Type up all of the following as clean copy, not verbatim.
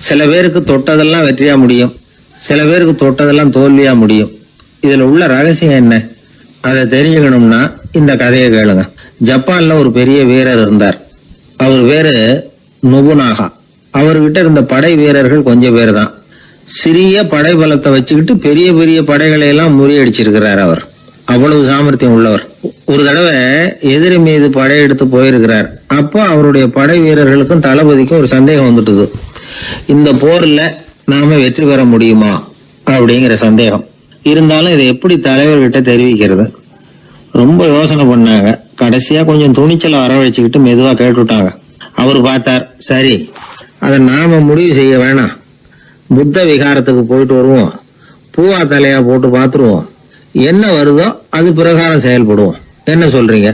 சில பேருக்கு தொட்டதெல்லாம் வெற்றியா முடியும், சில பேருக்கு தொட்டதெல்லாம் தோல்வியா முடியும். இதுல உள்ள ரகசியம் என்ன? அதை தெரிஞ்சுக்கணும்னா இந்த கதையை கேளுங்க. ஜப்பான்ல ஒரு பெரிய வீரர் இருந்தார். அவர் பேரு நொபுனாகா. அவர்கிட்ட இருந்த படை வீரர்கள் கொஞ்சம் பேர் தான். சிறிய படை பலத்தை வச்சுக்கிட்டு பெரிய பெரிய படைகளை எல்லாம் முறியடிச்சிருக்கிறார். அவர் அவ்வளவு சாமர்த்தியம் உள்ளவர். ஒரு தடவை எதிரி மீது படையெடுத்து போயிருக்கிறார். அப்போ அவருடைய படை வீரர்களுக்கும் தளபதிக்கும் ஒரு சந்தேகம் வந்துட்டுது. இந்த போர்ல நாம வெற்றி பெற முடியுமா அப்படிங்கிற சந்தேகம் இருந்தாலும் இதை எப்படி தலைவர்கிட்ட தெரிவிக்கிறது? ரொம்ப யோசனை பண்ணாங்க. கடைசியா கொஞ்சம் துணிச்சலை வரவழைச்சுக்கிட்டு மெதுவா கேட்டுட்டாங்க. அவர் பார்த்தார், சரி அதை நாம முடிவு செய்ய வேணாம், புத்த விகாரத்துக்கு போயிட்டு வருவோம், பூவா தலையா போட்டு பாத்துருவோம், என்ன வருதோ அது பிரகாரம் செயல்படுவோம், என்ன சொல்றீங்க?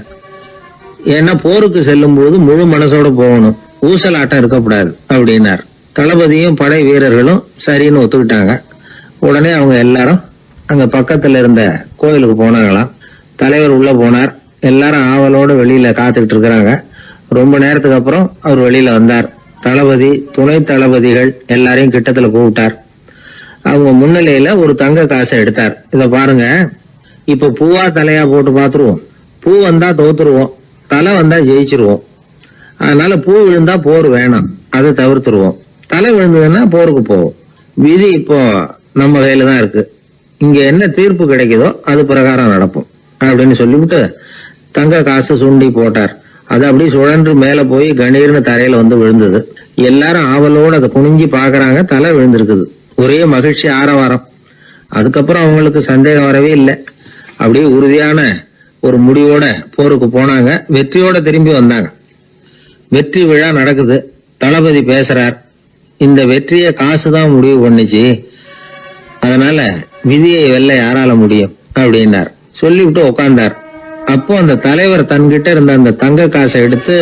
ஏன்னா போருக்கு செல்லும் போது முழு மனசோட போகணும், ஊசலாட்டம் இருக்கக்கூடாது அப்படின்னார். தளபதியும் படை வீரர்களும் சரின்னு ஒத்துக்கிட்டாங்க. உடனே அவங்க எல்லாரும் அங்க பக்கத்துல இருந்த கோயிலுக்கு போனாங்களாம். தலைவர் உள்ள போனார். எல்லாரும் ஆவலோட வெளியில காத்துக்கிட்டு இருக்கிறாங்க. ரொம்ப நேரத்துக்கு அப்புறம் அவர் வெளியில வந்தார். தளபதி, துணை தளபதிகள் எல்லாரையும் கிட்டத்துல கூப்பிட்டார். அவங்க முன்னிலையில ஒரு தங்க காசை எடுத்தார். இத பாருங்க, இப்ப பூவா தலையா போட்டு பாத்துருவோம். பூ வந்தா தோத்துருவோம், தலை வந்தா ஜெயிச்சிருவோம். அதனால பூ விழுந்தா போர் வேணாம், அதை தவிர்த்துருவோம். தலை விழுந்ததுன்னா போருக்கு போவோம். விதி இப்போ நம்ம கையில தான் இருக்கு. இங்க என்ன தீர்ப்பு கிடைக்குதோ அது பிரகாரம் நடப்போம் அப்படின்னு சொல்லிவிட்டு தங்க காசு சுண்டி போட்டார். அது அப்படி சுழன்று மேல போய் கணீர்னு தரையில வந்து விழுந்தது. எல்லாரும் ஆவலோடு அதை குனிஞ்சி பாக்குறாங்க. தலை விழுந்திருக்குது. ஒரே மகிழ்ச்சி, ஆரவாரம். அதுக்கப்புறம் அவங்களுக்கு சந்தேகம் வரவே இல்லை. அப்படியே உறுதியான ஒரு முடிவோட போருக்கு போனாங்க. வெற்றியோட திரும்பி வந்தாங்க. வெற்றி விழா நடக்குது. தளபதி பேசுறார். இந்த வெற்றியை காசுதான் முடிவு பண்ணுச்சு, அதனால விதியை வெல்ல யாரால முடியும் அப்படின்னார். சொல்லிவிட்டு உட்கார்ந்தார். அப்போ அந்த தலைவர் தன்கிட்ட இருந்த அந்த தங்க காசை எடுத்து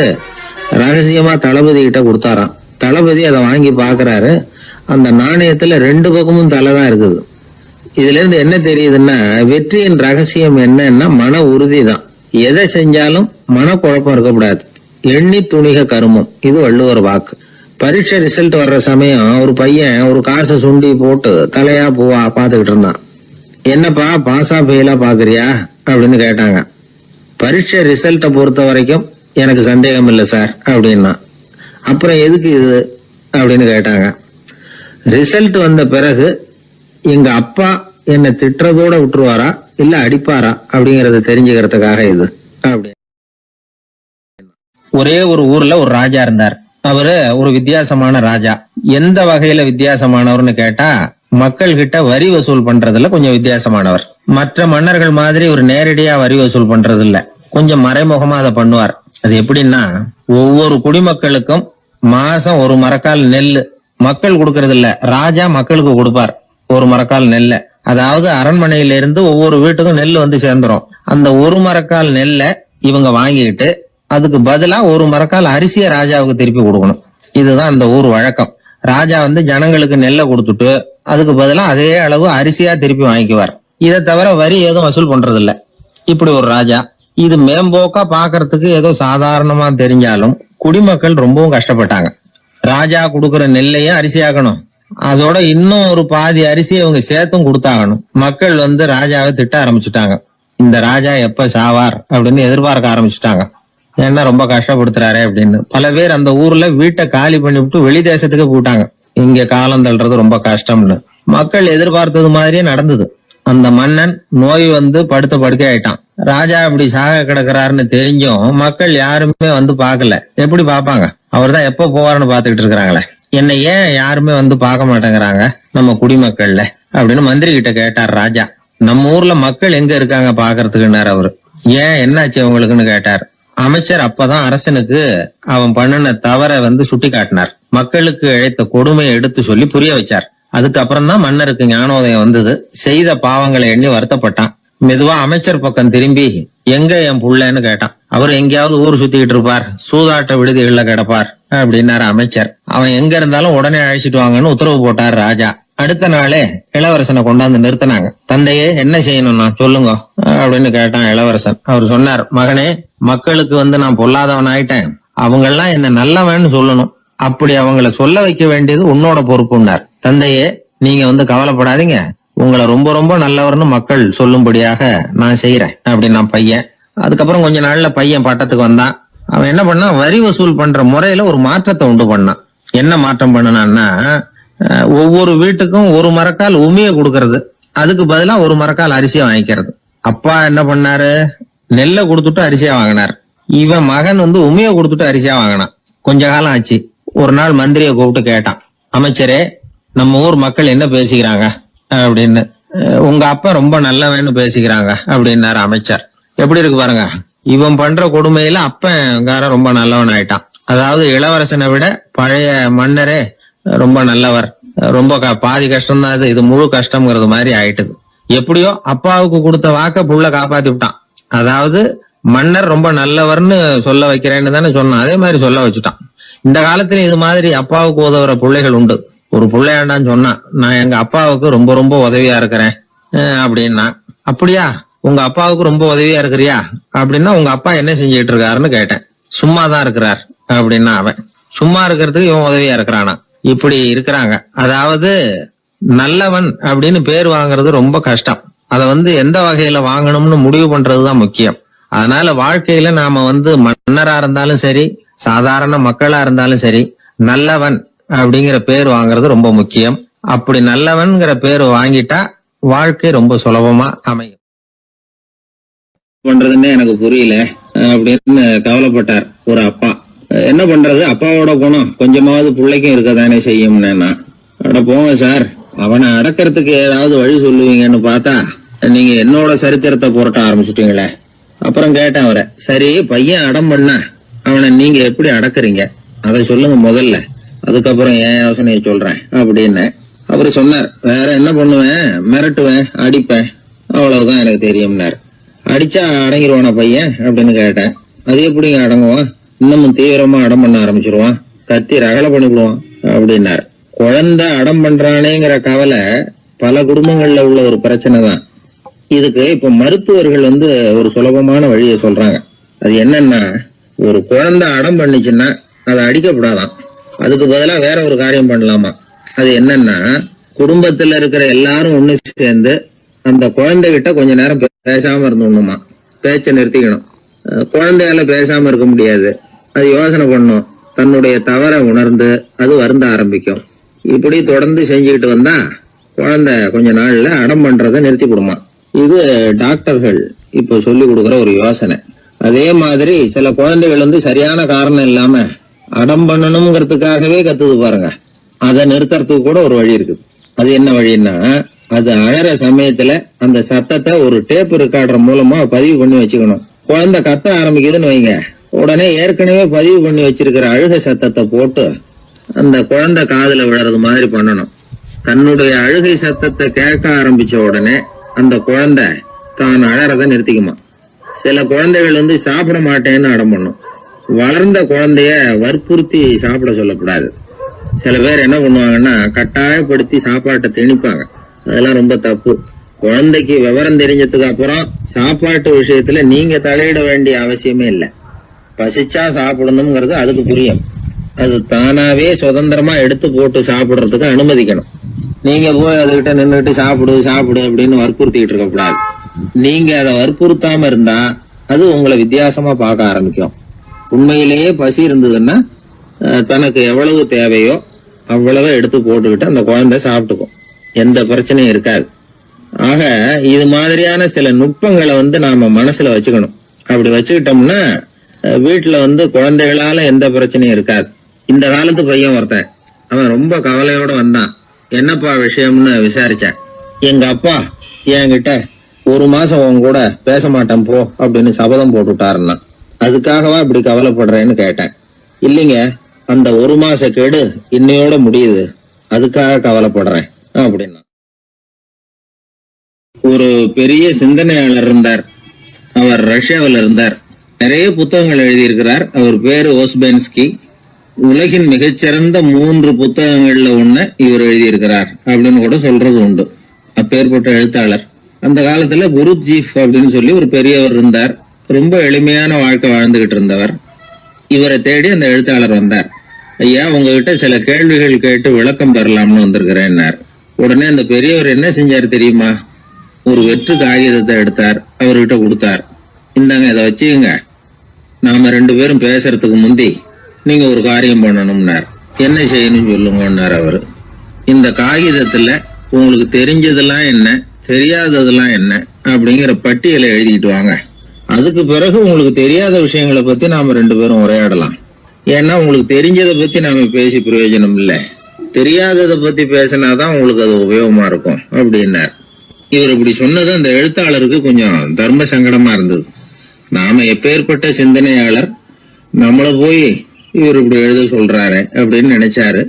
ரகசியமா தளபதி கிட்ட கொடுத்தாராம். தளபதி அதை வாங்கி பாக்குறாரு. அந்த நாணயத்துல 2 பக்கமும் தலை தான் இருக்குது. இதுல இருந்து என்ன தெரியுதுன்னா, வெற்றியின் ரகசியம் என்னன்னா மன உறுதி தான். எதை செஞ்சாலும் மனக்குழப்பம் இருக்கக்கூடாது. எண்ணி துணிக கருமம், இது வள்ளுவர் வாக்கு. பரீட்சை ரிசல்ட் வர்ற சமயம் ஒரு பையன் ஒரு காசை சுண்டி போட்டு தலையா பூவா பாத்துக்கிட்டு இருந்தான். என்னப்பா பாஸா ஃபெயிலா பாக்குறியா அப்படின்னு கேட்டாங்க. பரீட்சை ரிசல்ட்டை பொறுத்த வரைக்கும் எனக்கு சந்தேகம் இல்லை சார் அப்படின்னா. அப்புறம் எதுக்கு இது அப்படின்னு கேட்டாங்க. ரிசல்ட் வந்த பிறகு எங்க அப்பா என்னை திட்டுறதோட விட்டுருவாரா இல்ல அடிப்பாரா அப்படிங்கறத தெரிஞ்சுக்கிறதுக்காக இது அப்படி. ஒரே ஒரு ஊர்ல ஒரு ராஜா இருந்தார். அவரு ஒரு வித்தியாசமான ராஜா. எந்த வகையில வித்தியாசமானவர்னு கேட்டா, மக்கள் கிட்ட வரி வசூல் பண்றதுல கொஞ்சம் வித்தியாசமானவர். மற்ற மன்னர்கள் மாதிரி ஒரு நேரடியா வரி வசூல் பண்றது இல்ல, கொஞ்சம் மறைமுகமா அதை பண்ணுவார். அது எப்படின்னா, ஒவ்வொரு குடிமக்களுக்கும் மாசம் 1 மரக்கால் நெல் மக்கள் கொடுக்கறது இல்ல, ராஜா மக்களுக்கு கொடுப்பார் 1 மரக்கால் நெல்ல. அதாவது அரண்மனையில இருந்து ஒவ்வொரு வீட்டுக்கும் நெல் வந்து சேர்ந்துரும். அந்த 1 மரக்கால் நெல்லை இவங்க வாங்கிக்கிட்டு அதுக்கு பதிலா 1 மரக்கால் அரிசியை ராஜாவுக்கு திருப்பி கொடுக்கணும். இதுதான் அந்த ஊர் வழக்கம். ராஜா வந்து ஜனங்களுக்கு நெல்லை கொடுத்துட்டு அதுக்கு பதிலா அதே அளவு அரிசியா திருப்பி வாங்கிக்குவார். இதை தவிர வரி ஏதும் வசூல் பண்றது இல்ல. இப்படி ஒரு ராஜா. இது மேம்போக்கா பாக்குறதுக்கு ஏதோ சாதாரணமா தெரிஞ்சாலும் குடிமக்கள் ரொம்பவும் கஷ்டப்பட்டாங்க. ராஜா கொடுக்கற நெல்லையும் அரிசியாக்கணும், அதோட இன்னும் ஒரு பாதி அரிசியை அவங்க சேர்த்தும் கொடுத்தாகணும். மக்கள் வந்து ராஜாவை திட்ட ஆரம்பிச்சுட்டாங்க. இந்த ராஜா எப்ப சாவார் அப்படின்னு எதிர்பார்க்க ஆரம்பிச்சுட்டாங்க. ஏன்னா ரொம்ப கஷ்டப்படுத்துறாரு அப்படின்னு. பல பேர் அந்த ஊர்ல வீட்டை காலி பண்ணிவிட்டு வெளி தேசத்துக்கு போட்டாங்க. இங்க காலம் தள்ளுறது ரொம்ப கஷ்டம்னு. மக்கள் எதிர்பார்த்தது மாதிரியே நடந்தது. அந்த மன்னன் நோய் வந்து படுத்த படுக்கை ஆயிட்டான். ராஜா அப்படி சாக கிடக்குறாருன்னு தெரிஞ்சும் மக்கள் யாருமே வந்து பாக்கல. எப்படி பாப்பாங்க? அவர் தான் எப்ப போவாருன்னு பாத்துக்கிட்டு இருக்கிறாங்களே. என்னை ஏன் யாருமே வந்து பார்க்க மாட்டேங்கிறாங்க நம்ம குடிமக்கள்ல அப்படின்னு மந்திரி கிட்ட கேட்டார் ராஜா. நம்ம ஊர்ல மக்கள் எங்க இருக்காங்க பாக்குறதுக்குன்னாரு அவரு. ஏன் என்னாச்சு அவங்களுக்குன்னு கேட்டார். அமைச்சர் அப்பதான் அரசனுக்கு அவன் பண்ணின தவறை வந்து சுட்டி காட்டினார். மக்களுக்கு இழைத்த கொடுமையை எடுத்து சொல்லி புரிய வச்சார். அதுக்கப்புறம் தான் மன்னருக்கு ஞானோதயம் வந்தது. செய்த பாவங்களை எண்ணி வருத்தப்பட்டான். மெதுவா அமைச்சர் பக்கம் திரும்பி, எங்க என் புள்ளன்னு கேட்டான். அவர் எங்கேயாவது ஊர் சுத்திக்கிட்டு இருப்பார், சூதாட்ட விடுதிகள்ல கிடப்பார் அப்படின்னாரு அமைச்சர். அவன் எங்க இருந்தாலும் உடனே அழைச்சிட்டு வாங்கன்னு உத்தரவு போட்டார் ராஜா. அடுத்த நாளே இளவரசனை கொண்டாந்து நிறுத்தினாங்க. தந்தையே என்ன செய்யணும்னா சொல்லுங்க அப்படின்னு கேட்டான் இளவரசன். அவர் சொன்னார், மகனே, மக்களுக்கு வந்து நான் பொல்லாதவன் ஆயிட்டேன், அவங்க எல்லாம் என்ன நல்லவன்னு சொல்லணும், அப்படி அவங்கள சொல்ல வைக்க வேண்டியது உன்னோட பொறுப்புன்னார். தந்தையே, நீங்க கவலைப்படாதீங்க, உங்களை ரொம்ப ரொம்ப நல்லவர்னு மக்கள் சொல்லும்படியாக நான் செய்யறேன் அப்படின்னா பையன். அதுக்கப்புறம் கொஞ்ச நாள்ல பையன் பட்டத்துக்கு வந்தான். அவன் என்ன பண்ணான், வரி வசூல் பண்ற முறையில ஒரு மாற்றத்தை உண்டு பண்ணான். என்ன மாற்றம் பண்ணனான்னா, ஒவ்வொரு வீட்டுக்கும் ஒரு மரக்கால் உமிய கொடுக்கறது, அதுக்கு பதிலா ஒரு மரக்கால் அரிசியை வாங்கிக்கிறது. அப்பா என்ன பண்ணாரு, நெல்லை கொடுத்துட்டு அரிசியா வாங்கினார். இவன் மகன் உமிய கொடுத்துட்டு அரிசியா வாங்கினான். கொஞ்ச காலம் ஆச்சு. ஒரு நாள் மந்திரியை கூப்பிட்டு கேட்டான், அமைச்சரே, நம்ம ஊர் மக்கள் என்ன பேசிக்கிறாங்க அப்படின்னு. உங்க அப்பா ரொம்ப நல்லவன்னு பேசிக்கிறாங்க அப்படின்னாரு அமைச்சர். எப்படி இருக்கு பாருங்க, இவன் பண்ற கொடுமையில அப்பன்காரன் ரொம்ப நல்லவன் ஆயிட்டான். அதாவது இளவரசனை விட பழைய மன்னரே ரொம்ப நல்லவர், ரொம்ப பாதி கஷ்டம் தான் இது முழு கஷ்டம்ங்கிறது மாதிரி ஆயிட்டுது. எப்படியோ அப்பாவுக்கு கொடுத்த வாக்க புள்ள காப்பாத்தி விட்டான். அதாவது மன்னர் ரொம்ப நல்லவர்னு சொல்ல வைக்கிறேன்னு தானே சொன்னான், அதே மாதிரி சொல்ல வச்சுட்டான். இந்த காலத்துல இது மாதிரி அப்பாவுக்கு உதவுற பிள்ளைகள் உண்டு. ஒரு பிள்ளையாண்டான்னு சொன்னான், நான் எங்க அப்பாவுக்கு ரொம்ப ரொம்ப உதவியா இருக்கிறேன் அப்படின்னா. அப்படியா, உங்க அப்பாவுக்கு ரொம்ப உதவியா இருக்கிறியா அப்படின்னா, உங்க அப்பா என்ன செஞ்சுட்டு இருக்காருன்னு கேட்டேன். சும்மாதான் இருக்கிறார் அப்படின்னா அவன். சும்மா இருக்கிறதுக்கு இவன் உதவியா இருக்கிறானா? இப்படி இருக்கிறாங்க. அதாவது நல்லவன் அப்படின்னு பேர் வாங்குறது ரொம்ப கஷ்டம். அத எந்த வகையில வாங்கணும்னு முடிவு பண்றதுதான் முக்கியம். அதனால வாழ்க்கையில நாம மன்னரா இருந்தாலும் சரி, சாதாரண மக்களா இருந்தாலும் சரி, நல்லவன் அப்படிங்கிற பேர் வாங்குறது ரொம்ப முக்கியம். அப்படி நல்லவன்கிற பேர் வாங்கிட்டா வாழ்க்கை ரொம்ப சுலபமா அமையும். பண்றதுன்னு எனக்கு புரியல அப்படின்னு கவலைப்பட்டார் ஒரு அப்பா. என்ன பண்றது, அப்பாவோட குணம் கொஞ்சமாவது பிள்ளைக்கும் இருக்கதானே செய்யும்னா. அட போங்க சார், அவனை அடக்கிறதுக்கு ஏதாவது வழி சொல்லுவீங்கன்னு பார்த்தா நீங்க என்னோட சரித்திரத்தை புரட்ட ஆரம்பிச்சுட்டீங்களே. அப்புறம் கேட்டேன் அவரை, சரி பையன் அடம் பண்ணா அவனை நீங்க எப்படி அடக்குறீங்க அதை சொல்லுங்க முதல்ல, அதுக்கப்புறம் என் யோசனையை சொல்றேன் அப்படின்னு. அவரு சொன்னார், வேற என்ன பண்ணுவேன், மிரட்டுவேன், அடிப்பேன், அவ்வளவுதான் எனக்கு தெரியும்னார். அடிச்சா அடங்கிடுவானா பையன் அப்படின்னு கேட்டேன். அது எப்படிங்க அடங்குவான், இன்னமும் தீவிரமா அடம் பண்ண ஆரம்பிச்சிருவான், கத்தி ரகலை பண்ணிவிடுவான் அப்படின்னாரு. குழந்தை அடம் பண்றானேங்கிற கவலை பல குடும்பங்கள்ல உள்ள ஒரு பிரச்சனை தான். இதுக்கு இப்ப மருத்துவர்கள் ஒரு சுலபமான வழியை சொல்றாங்க. அது என்னன்னா, ஒரு குழந்தை அடம் பண்ணிச்சுன்னா அதை அடிக்கப்படாதான், அதுக்கு பதிலா வேற ஒரு காரியம் பண்ணலாமா. அது என்னன்னா, குடும்பத்துல இருக்கிற எல்லாரும் ஒண்ணு சேர்ந்து அந்த குழந்தைகிட்ட கொஞ்ச நேரம் பேசாம இருந்தோம்னுமா, பேச்ச நிறுத்திக்கணும். குழந்தையால பேசாம இருக்க முடியாது, அது யோசனை பண்ணும், தன்னுடைய தவறை உணர்ந்து அது வருந்த ஆரம்பிக்கும். இப்படி தொடர்ந்து செஞ்சுக்கிட்டு வந்தா குழந்தை கொஞ்ச நாள்ல அடம் பண்றதை நிறுத்தி கொடுமா. இது டாக்டர்கள் இப்ப சொல்லி கொடுக்குற ஒரு யோசனை. அதே மாதிரி சில குழந்தைகள் சரியான காரணம் இல்லாம அடம் பண்ணணுங்கிறதுக்காகவே கத்துது பாருங்க, அதை நிறுத்துறதுக்கு கூட ஒரு வழி இருக்குது. அது என்ன வழின்னா, அது அழற சமயத்துல அந்த சத்தத்தை ஒரு டேப் ரெக்கார்டர் மூலமா பதிவு பண்ணி வச்சுக்கணும். குழந்தை கத்த ஆரம்பிக்குதுன்னு வைங்க, உடனே ஏற்கனவே பதிவு பண்ணி வச்சிருக்கிற அழுகை சத்தத்தை போட்டு அந்த குழந்தை காதுல விழறது மாதிரி பண்ணணும். தன்னுடைய அழுகை சத்தத்தை கேட்க ஆரம்பிச்ச உடனே அந்த குழந்தை தான் அழறத நிறுத்திக்குமா. சில குழந்தைகள் சாப்பிட மாட்டேன்னு அடம் பண்ணும். வளர்ந்த குழந்தைய வற்புறுத்தி சாப்பிட சொல்லக்கூடாது. சில பேர் என்ன பண்ணுவாங்கன்னா, கட்டாயப்படுத்தி சாப்பாட்டை திணிப்பாங்க. அதெல்லாம் ரொம்ப தப்பு. குழந்தைக்கு விவரம் தெரிஞ்சதுக்கு அப்புறம் சாப்பாட்டு விஷயத்துல நீங்க தலையிட வேண்டிய அவசியமே இல்லை. பசிச்சா சாப்பிடணும்ங்கிறது அதுக்கு புரியும். அது தானாவே சுதந்திரமா எடுத்து போட்டு சாப்பிடுறதுக்கு அனுமதிக்கணும். நீங்க போய் அதுகிட்ட நின்றுட்டு சாப்பிடு சாப்பிடு அப்படின்னு வற்புறுத்திட்டு இருக்க கூடாது. நீங்க அதை வற்புறுத்தாம இருந்தா அது உங்களை வித்தியாசமா பார்க்க ஆரம்பிக்கும். உண்மையிலேயே பசி இருந்ததுன்னா தனக்கு எவ்வளவு தேவையோ அவ்வளவு எடுத்து போட்டுக்கிட்டு அந்த குழந்தை சாப்பிட்டுக்கும், எந்த பிரச்சனையும் இருக்காது. ஆக இது மாதிரியான சில நுட்பங்களை நாம மனசுல வச்சுக்கணும். அப்படி வச்சுக்கிட்டோம்னா வீட்டுல குழந்தைகளால எந்த பிரச்சனையும் இருக்காது. இந்த காலத்து பையன் ஒருத்தன், அவன் ரொம்ப கவலையோட வந்தான். என்னப்பா விஷயம்னு விசாரிச்சேன். எங்க அப்பா என்கிட்ட ஒரு மாசம் உன் கூட பேச மாட்டேன் போ அப்படின்னு சபதம் போட்டுட்டாருன்னா, அதுக்காகவா இப்படி கவலைப்படுறேன்னு கேட்டேன். இல்லைங்க, அந்த ஒரு மாச கெடு இன்னையோட முடியுது, அதுக்காக கவலைப்படுறேன் அப்படின்னா. ஒரு பெரிய சிந்தனையாளர் இருந்தார். அவர் ரஷ்யாவில் இருந்தார். நிறைய புத்தகங்கள் எழுதியிருக்கிறார். அவர் பேரு ஓஸ்பென்ஸ்கி. உலகின் மிகச்சிறந்த 3 புத்தகங்கள்ல ஒண்ணு இவர் எழுதியிருக்கிறார் அப்படின்னு கூட சொல்றது உண்டு. அப்பேற்பட்ட எழுத்தாளர். அந்த காலத்துல குருஜீஃப் அப்படின்னு சொல்லி ஒரு பெரியவர் இருந்தார். ரொம்ப எளிமையான வாழ்க்கை வாழ்ந்துகிட்டு இருந்தவர். இவரை தேடி அந்த எழுத்தாளர் வந்தார். ஐயா, உங்ககிட்ட சில கேள்விகள் கேட்டு விளக்கம் பெறலாம்னு வந்திருக்கிறேன்னார். உடனே அந்த பெரியவர் என்ன செஞ்சாரு தெரியுமா? ஒரு வெற்று காகிதத்தை எடுத்தார், அவர்கிட்ட கொடுத்தார். இந்தாங்க, இதை வச்சுக்கங்க. நாம 2 பேரும் பேசுறதுக்கு முந்தி நீங்க ஒரு காரியம் பண்ணணும்னார். என்ன செய்யணும் சொல்லுங்கன்னார் அவரு. இந்த காகிதத்துல உங்களுக்கு தெரிஞ்சதெல்லாம் என்ன, தெரியாததெல்லாம் என்ன அப்படிங்கிற பட்டியலை எழுதிக்கிட்டு வாங்க. அதுக்கு பிறகு உங்களுக்கு தெரியாத விஷயங்களை பத்தி நாம 2 பேரும் உரையாடலாம். ஏன்னா உங்களுக்கு தெரிஞ்சதை பத்தி நாம பேசி பிரயோஜனம் இல்லை, தெரியாததை பத்தி பேசினாதான் உங்களுக்கு அது உபயோகமா இருக்கும் அப்படின்னார். இவர் இப்படி சொன்னது அந்த எழுத்தாளருக்கு கொஞ்சம் தர்ம சங்கடமா இருந்தது. நாம எப்பேற்பட்ட சிந்தனையாளர், நம்மள போய் இவர் இப்படி எழுத சொல்றாரு அப்படின்னு நினைச்சாரு.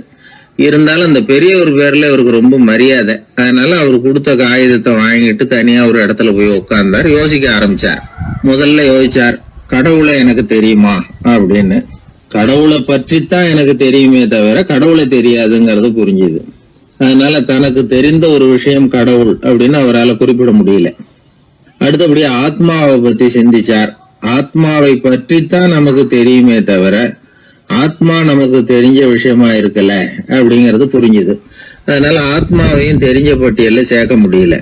இருந்தாலும் அந்த பெரியவர் பேர்ல இவருக்கு ரொம்ப மரியாதை. அதனால அவர் கொடுத்த காகிதத்தை வாங்கிட்டு தனியா ஒரு இடத்துல போய் உட்கார்ந்தார். யோசிக்க ஆரம்பிச்சார். முதல்ல யோசிச்சார், கடவுளை எனக்கு தெரியுமா அப்படின்னு. கடவுளை பற்றித்தான் எனக்கு தெரியுமே தவிர கடவுளை தெரியாதுங்கிறது புரிஞ்சுது. அதனால தனக்கு தெரிந்த ஒரு விஷயம் கடவுள் அப்படின்னு அவரால் குறிப்பிட முடியல. அடுத்தபடி ஆத்மாவை பத்தி சிந்திச்சார். ஆத்மாவை பற்றித்தான் நமக்கு தெரியுமே தவிர ஆத்மா நமக்கு தெரிஞ்ச விஷயமா இருக்கல அப்படிங்கறது புரிஞ்சுது. அதனால ஆத்மாவையும் தெரிஞ்ச பட்டியல்ல சேர்க்க முடியல.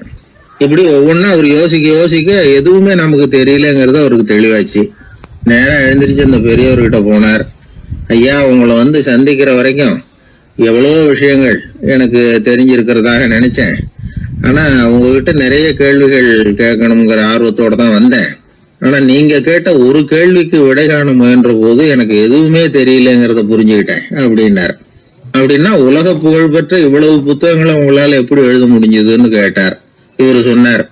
இப்படி ஒவ்வொன்னா அவர் யோசிக்க யோசிக்க எதுவுமே நமக்கு தெரியலங்கிறது அவருக்கு தெளிவாச்சு. நேரா எழுந்திரிச்சு அந்த பெரியவர்கிட்ட போனார். ஐயா, உங்களை சந்திக்கிற வரைக்கும் எவ்வளவோ விஷயங்கள் எனக்கு தெரிஞ்சிருக்கிறதாக நினைச்சேன். ஆனா உங்ககிட்ட நிறைய கேள்விகள் கேட்கணுங்கிற ஆர்வத்தோட தான் வந்தேன். ஆனா நீங்க கேட்ட ஒரு கேள்விக்கு விடை காண முயன்ற போது எனக்கு எதுவுமே தெரியலங்கிறத புரிஞ்சுக்கிட்டேன் அப்படின்னார். அப்படின்னா உலக புகழ்பெற்ற இவ்வளவு புத்தகங்களை உங்களால எப்படி எழுத முடிஞ்சதுன்னு கேட்டார். இவர் சொன்னார்,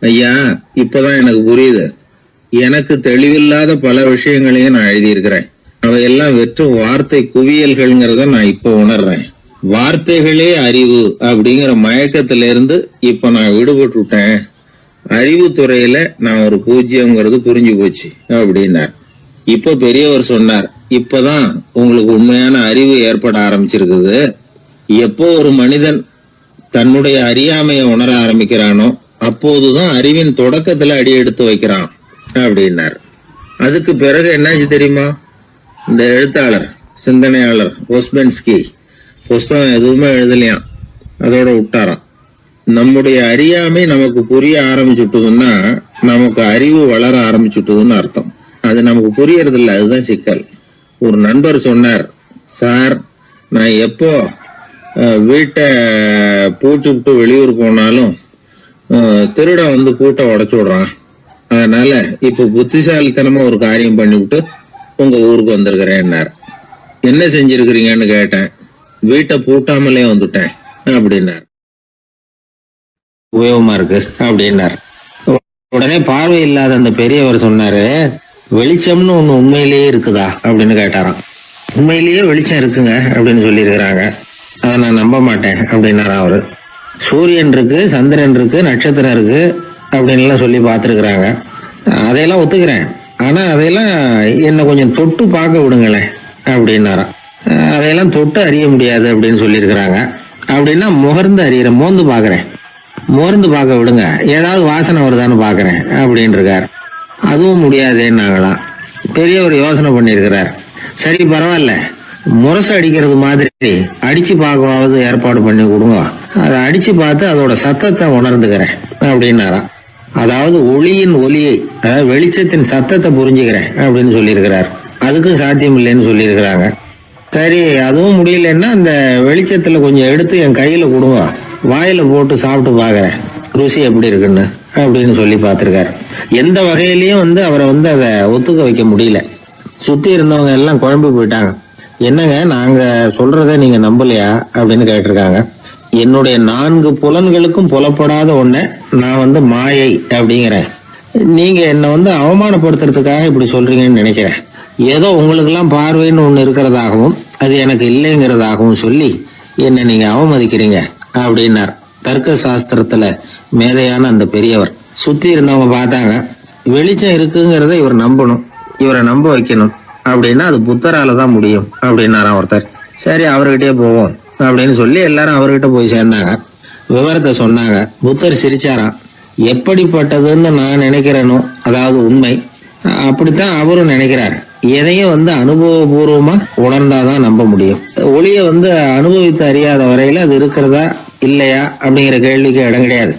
ஐயா, இப்பதான் எனக்கு புரியுது. எனக்கு தெளிவில்லாத பல விஷயங்களையும் நான் எழுதியிருக்கிறேன். அவையெல்லாம் வெறும் வார்த்தை குவியல்கள்ங்கிறத நான் இப்ப உணர்றேன். வார்த்தைகளே அறிவு அப்படிங்கிற மயக்கத்திலிருந்து இப்ப நான் விடுபட்டுட்டேன். அறிவுத்துறையில நான் ஒரு பூஜ்யம்ங்கிறது புரிஞ்சு போச்சு அப்படின்னார். இப்ப பெரியவர் சொன்னார், இப்பதான் உங்களுக்கு உண்மையான அறிவு ஏற்பட ஆரம்பிச்சிருக்குது. எப்போ ஒரு மனிதன் தன்னுடைய அறியாமையை உணர ஆரம்பிக்கிறானோ அப்போதுதான் அறிவின் தொடக்கத்துல அடி எடுத்து வைக்கிறான் அப்படின்னார். அதுக்கு பிறகு என்னாச்சு தெரியுமா? இந்த எழுத்தாளர், சிந்தனையாளர் ஓஸ்பென்ஸ்கி புஸ்தகம் எதுவுமே எழுதலையாம், அதோட விட்டாராம். நம்முடைய அறியாமை நமக்கு புரிய ஆரம்பிச்சுட்டதுன்னா நமக்கு அறிவு வளர ஆரம்பிச்சுட்டதுன்னு அர்த்தம். அது நமக்கு புரியறது இல்லை, அதுதான் சிக்கல். ஒரு நண்பர் சொன்னார், சார், நான் எப்போ வீட்டை பூட்டி விட்டு வெளியூர் போனாலும் திருட பூட்டை உடைச்சு விடுறான். அதனால இப்ப புத்திசாலித்தனமா ஒரு காரியம் பண்ணிவிட்டு உங்க ஊருக்கு வந்திருக்கிறேன்னார். என்ன செஞ்சிருக்கிறீங்கன்னு கேட்டேன். வீட்டை பூட்டாமலே வந்துட்டேன் அப்படின்னார். உபயோகமா இருக்கு அப்படின்னார். உடனே பார்வை இல்லாத அந்த பெரியவர் சொன்னாரு, வெளிச்சம்னு ஒண்ணு உண்மையிலேயே இருக்குதா அப்படின்னு கேட்டாராம். உண்மையிலேயே வெளிச்சம் இருக்குங்க அப்படின்னு சொல்லி இருக்கிறாங்க, அதை நான் நம்ப மாட்டேன் அப்படின்னாரா அவரு. சூரியன் இருக்கு, சந்திரன் இருக்கு, நட்சத்திரம் இருக்கு அப்படின்னு எல்லாம் சொல்லி பார்த்துருக்குறாங்க, அதையெல்லாம் ஒத்துக்கிறேன். ஆனா அதையெல்லாம் என்ன கொஞ்சம் தொட்டு பார்க்க விடுங்களேன் அப்படின்னாராம். அதையெல்லாம் தொட்டு அறிய முடியாது அப்படின்னு சொல்லியிருக்கிறாங்க. அப்படின்னா முகர்ந்து அறியறேன், மோந்து பாக்குறேன். மோர்ந்து பார்க்க விடுங்க, ஏதாவது வாசனை வருதான்னு பாக்குறேன் அப்படின்னு இருக்கார். அதுவும் முடியாதேன்னாங்களாம். பெரியவர் யோசனை பண்ணிருக்கிறார். சரி, பரவாயில்ல, முரசு அடிக்கிறது மாதிரி அடிச்சு பார்க்கவாவது ஏற்பாடு பண்ணி கொடுங்க, அதை அடிச்சு பார்த்து அதோட சத்தத்தை உணர்ந்துக்கிறேன் அப்படின்னாராம். அதாவது ஒளியின் ஒலியை, அதாவது வெளிச்சத்தின் சத்தத்தை புரிஞ்சுக்கிறேன் அப்படின்னு சொல்லியிருக்கிறார். அதுக்கும் சாத்தியம் இல்லைன்னு சொல்லியிருக்கிறாங்க. சரி, அதுவும் முடியலன்னா அந்த வெளிச்சத்துல கொஞ்சம் எடுத்து என் கையில கொடுங்க, வாயில போட்டு சாப்பிட்டு பாக்குறேன் ருசி எப்படி இருக்குன்னு அப்படின்னு சொல்லி பார்த்திருக்காரு. எந்த வகையிலயும் அவரை அதை ஒத்துக்க வைக்க முடியல. சுத்தி இருந்தவங்க எல்லாம் குழம்பு போயிட்டாங்க. என்னங்க, நாங்க சொல்றத நீங்க நம்பலையா அப்படின்னு கேட்டிருக்காங்க. என்னுடைய 4 புலன்களுக்கும் புலப்படாத ஒன்ன நான் மாயை அப்படிங்கிறேன். நீங்க என்ன அவமானப்படுத்துறதுக்காக இப்படி சொல்றீங்கன்னு நினைக்கிறேன். ஏதோ உங்களுக்கு எல்லாம் பார்வைன்னு ஒண்ணு இருக்கிறதாகவும் அது எனக்கு இல்லைங்கிறதாகவும் சொல்லி என்ன நீங்க அவமதிக்கிறீங்க அப்படின்னார். தர்க்க சாஸ்திரத்துல மேதையான அந்த பெரியவர். சுத்தி இருந்தவங்க பார்த்தாங்க, வெளிச்சம் இருக்குங்கிறத இவர் நம்பணும், இவரை நம்ப வைக்கணும் அப்படின்னா அது புத்தரால தான் முடியும் அப்படின்னாராம் ஒருத்தர். சரி, அவர்கிட்டயே போவோம் அப்படின்னு சொல்லி எல்லாரும் அவர்கிட்ட போய் சேர்ந்தாங்க. விவரத்தை சொன்னாங்க. புத்தர் சிரிச்சாராம். எப்படிப்பட்டதுன்னு நான் நினைக்கிறேனோ, அதாவது உண்மை, அப்படித்தான் அவரும் நினைக்கிறார். எதையும் அனுபவபூர்வமா உணர்ந்தாதான் நம்ப முடியும். ஒளிய அனுபவித்து அறியாத வரையில அது இருக்கிறதா இல்லையா அப்படிங்கிற கேள்விக்கு இடம் கிடையாது.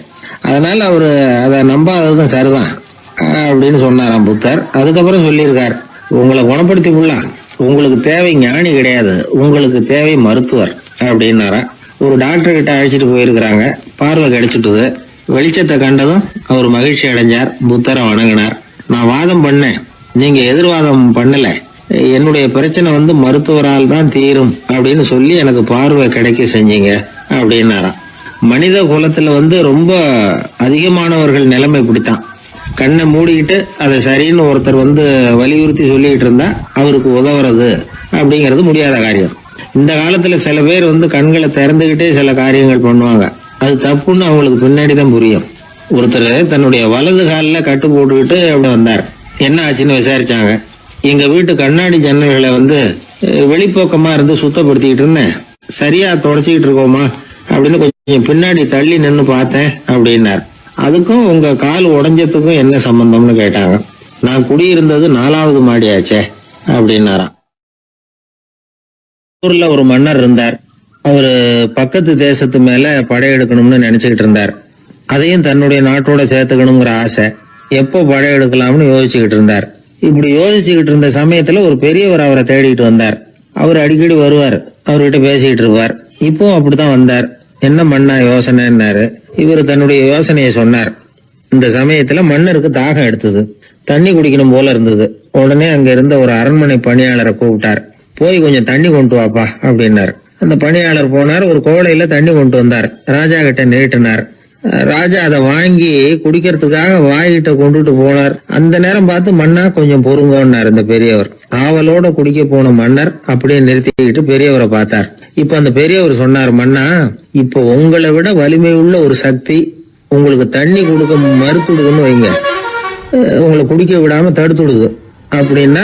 அதனால அவரு அதை நம்பாததும் சரிதான் அப்படின்னு சொன்னாராம் புத்தர். அதுக்கப்புறம் சொல்லியிருக்கார், உங்களை குணப்படுத்தி கொள்ளலாம், உங்களுக்கு தேவை ஞானி கிடையாது, உங்களுக்கு தேவை மருத்துவர் அப்படின்னாரா. ஒரு டாக்டர் கிட்ட அழைச்சிட்டு போயிருக்கிறாங்க. பார்வை கிடைச்சிட்டுது. வெளிச்சத்தை கண்டதும் அவர் மகிழ்ச்சி அடைஞ்சார். புத்தரை வணங்கினார். நான் வாதம் பண்ணேன், நீங்க எதிர்வாதம் பண்ணல. என்னுடைய பிரச்சனை மருத்துவரால் தான் தீரும் அப்படின்னு சொல்லி எனக்கு பார்வை கிடைக்க செஞ்சீங்க அப்படின்னாராம். மனித குலத்துல ரொம்ப அதிகமானவர்கள் நிலைமை இப்படித்தான். கண்ணை மூடிக்கிட்டு அதை சரின்னு ஒருத்தர் வலியுறுத்தி சொல்லிட்டு இருந்தா அவருக்கு உதவுறது அப்படிங்கிறது முடியாத காரியம். இந்த காலத்துல சில பேர் கண்களை திறந்துகிட்டே சில காரியங்கள் பண்ணுவாங்க. அது தப்புன்னு அவங்களுக்கு பின்னாடிதான் புரியும். ஒருத்தர் தன்னுடைய வலது காலில் கட்டு போட்டுக்கிட்டு அப்படி வந்தார். என்ன ஆச்சுன்னு விசாரிச்சாங்க. எங்க வீட்டு கண்ணாடி ஜன்னல்களை வெளிப்போக்கமா இருந்து சுத்தப்படுத்திக்கிட்டு இருந்தேன், சரியா தொடச்சிக்கிட்டு இருக்கோமா அப்படின்னு கொஞ்சம் பின்னாடி தள்ளி நின்னு பார்த்தேன் அப்படின்னார். அதுக்கும் உங்க கால் உடைஞ்சதுக்கும் என்ன சம்பந்தம்னு கேட்டாங்க. நான் குடியிருந்தது 4வது மாடியாச்சே அப்படின்னாராம். ஊர்ல ஒரு மன்னர் இருந்தார். அவரு பக்கத்து தேசத்து மேல படையெடுக்கணும்னு நினைச்சுக்கிட்டு இருந்தார். அதையும் தன்னுடைய நாட்டோட சேர்த்துக்கணுங்கிற ஆசை. எப்போ படையெடுக்கலாம்னு யோசிச்சுக்கிட்டு இருந்தார். இப்படி யோசிச்சுக்கிட்டு இருந்த சமயத்துல ஒரு பெரியவர் அவரை தேடிட்டு வந்தார். அவர் அடிக்கடி வருவார், அவர்கிட்ட பேசிக்கிட்டு இருப்பார். இப்போ அப்படித்தான் வந்தார். என்ன மன்னா யோசனைன்னாரு. இவர் தன்னுடைய யோசனையை சொன்னார். இந்த சமயத்துல மன்னருக்கு தாகம் எடுத்தது, தண்ணி குடிக்கணும் போல இருந்தது. உடனே அங்க இருந்த ஒரு அரண்மனை பணியாளரை கூப்பிட்டார். போய் கொஞ்சம் தண்ணி கொண்டு வாப்பா அப்படின்னாரு. அந்த பணியாளர் போனார். ஒரு கோடையில தண்ணி கொண்டு வந்தார். ராஜா கிட்ட நீட்டினார். ராஜா அதை வாங்கி குடிக்கிறதுக்காக வாய்கிட்ட கொண்டுட்டு போனார். அந்த நேரம் பார்த்து, மன்னா கொஞ்சம் பொறுங்கன்னார் இந்த பெரியவர். ஆவலோட குடிக்க போன மன்னர் அப்படியே நிறுத்திக்கிட்டு பெரியவரை பார்த்தார். இப்ப அந்த பெரியவர் சொன்னார், மன்னா, இப்ப உங்களை விட வலிமை உள்ள ஒரு சக்தி உங்களுக்கு தண்ணி கொடுக்க மறுத்துடுதுன்னு வைங்க, உங்களை குடிக்க விடாம தடுத்துடுது அப்படின்னா,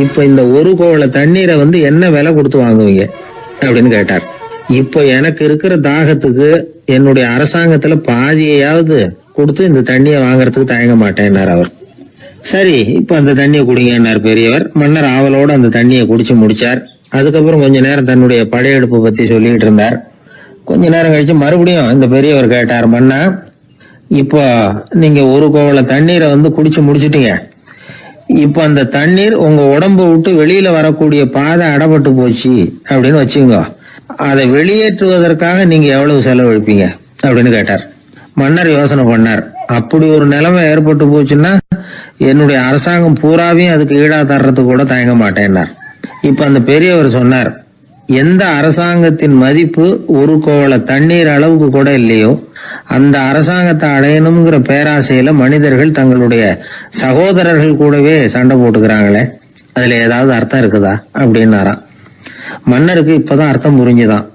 இப்ப இந்த ஒரு கோவள தண்ணீரை என்ன விலை கொடுத்து வாங்குவீங்க அப்படின்னு கேட்டார். இப்போ எனக்கு இருக்கிற தாகத்துக்கு என்னுடைய அரசாங்கத்துல பாதியையாவது கொடுத்து இந்த தண்ணியை வாங்கறதுக்கு தயங்க மாட்டேன்னார் அவர். சரி, இப்ப அந்த தண்ணியை குடிங்கன்னார் பெரியவர். மன்னர் ஆவலோட அந்த தண்ணியை குடிச்சு முடிச்சார். அதுக்கப்புறம் கொஞ்ச நேரம் தன்னுடைய படையெடுப்பு பத்தி சொல்லிட்டு இருந்தார். கொஞ்ச நேரம் கழிச்சு மறுபடியும் இந்த பெரியவர் கேட்டார், மன்னா, இப்போ நீங்க ஒரு கோவள தண்ணீரை குடிச்சு முடிச்சிட்டீங்க. இப்ப அந்த தண்ணீர் உங்க உடம்பு விட்டு வெளியில வரக்கூடிய பாதை அடப்பட்டு போச்சு அப்படின்னு வச்சுங்க, அதை வெளியேற்றுவதற்காக நீங்க எவ்வளவு செலவழிப்பீங்க அப்படின்னு கேட்டார். மன்னர் யோசனை பண்ணார். அப்படி ஒரு நிலைமை ஏற்பட்டு போச்சுன்னா என்னுடைய அரசாங்கம் பூராவையும் அதுக்கு ஈடா தர்றதுக்கு கூட தயங்க மாட்டேன்னார். இப்ப அந்த பெரியவர் சொன்னார், எந்த அரசாங்கத்தின் மதிப்பு ஒரு கோவள தண்ணீர் அளவுக்கு கூட இல்லையோ அந்த அரசாங்கத்தை அடையணுங்கிற பேராசையில மனிதர்கள் தங்களுடைய சகோதரர்கள் கூடவே சண்டை போட்டுக்கிறாங்களே, அதுல ஏதாவது அர்த்தம் இருக்குதா அப்படின்னாராம். மன்னருக்கு இப்பதான் அர்த்தம் புரிஞ்சுதான்.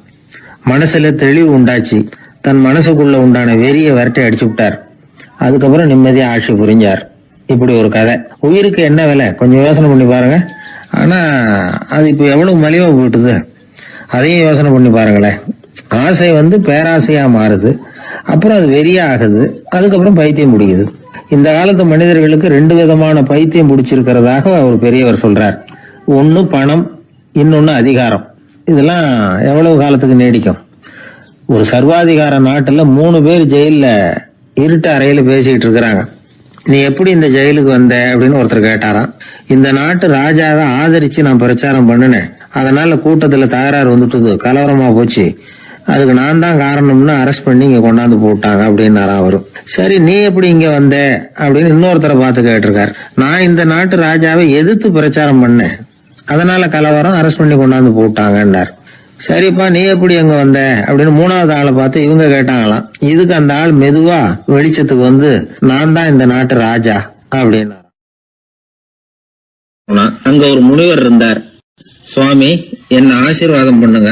மனசுல தெளிவு உண்டாச்சு. தன் மனசுக்குள்ள உண்டான வெறிய விரட்டி அடிச்சு விட்டார். அதுக்கப்புறம் நிம்மதியா ஆட்சி புரிஞ்சார். இப்படி ஒரு கதை. உயிருக்கு என்ன விலை கொஞ்சம் யோசனை பண்ணி பாருங்க. ஆனா அது இப்ப எவ்வளவு மலிவா போயிட்டுது, அதையும் யோசனை பண்ணி பாருங்களேன். ஆசை பேராசையா மாறுது, அப்புறம் அது வெறியா ஆகுது, அதுக்கப்புறம் பைத்தியம் பிடிக்குது. இந்த காலத்து மனிதர்களுக்கு 2 விதமான பைத்தியம் பிடிச்சிருக்கிறதாக ஒரு பெரியவர் சொல்றார். ஒன்னு பணம், இன்னொன்னு அதிகாரம். இதெல்லாம் எவ்வளவு காலத்துக்கு நீடிக்கும்? ஒரு சர்வாதிகார நாட்டுல 3 பேர் ஜெயில இருட்டு அறையில பேசிட்டு இருக்கிறாங்க. நீ எப்படி இந்த ஜெயிலுக்கு வந்த அப்படின்னு ஒருத்தர் கேட்டாராம். இந்த நாட்டு ராஜாவை ஆதரிச்சு நான் பிரச்சாரம் பண்ணினேன், அதனால கூட்டத்துல தகராறு வந்துட்டுது, கலவரமா போச்சு, அதுக்கு நான் தான் காரணம்னு அரெஸ்ட் பண்ணி இங்க கொண்டாந்து போட்டாங்க அப்படின்னாராம் அவரு. சரி, நீ எப்படி இங்க வந்த அப்படின்னு இன்னொருத்தரை பார்த்து கேட்டிருக்காரு. நான் இந்த நாட்டு ராஜாவை எதிர்த்து பிரச்சாரம் பண்ணேன், அதனால கலவரம், அரெஸ்ட் பண்ணி கொண்டாந்து போட்டாங்கன்னார். சரிப்பா, நீ எப்படி அங்க வந்த அப்படின்னு 3வது ஆளை பார்த்து இவங்க கேட்டாங்களாம். இதுக்கு அந்த ஆள் மெதுவா வெளிச்சத்துக்கு நான் தான் இந்த நாட்டு ராஜா அப்படின்னாராம். அங்க ஒரு முனிவர் இருந்தார். சுவாமி, என்ன ஆசீர்வாதம் பண்ணுங்க,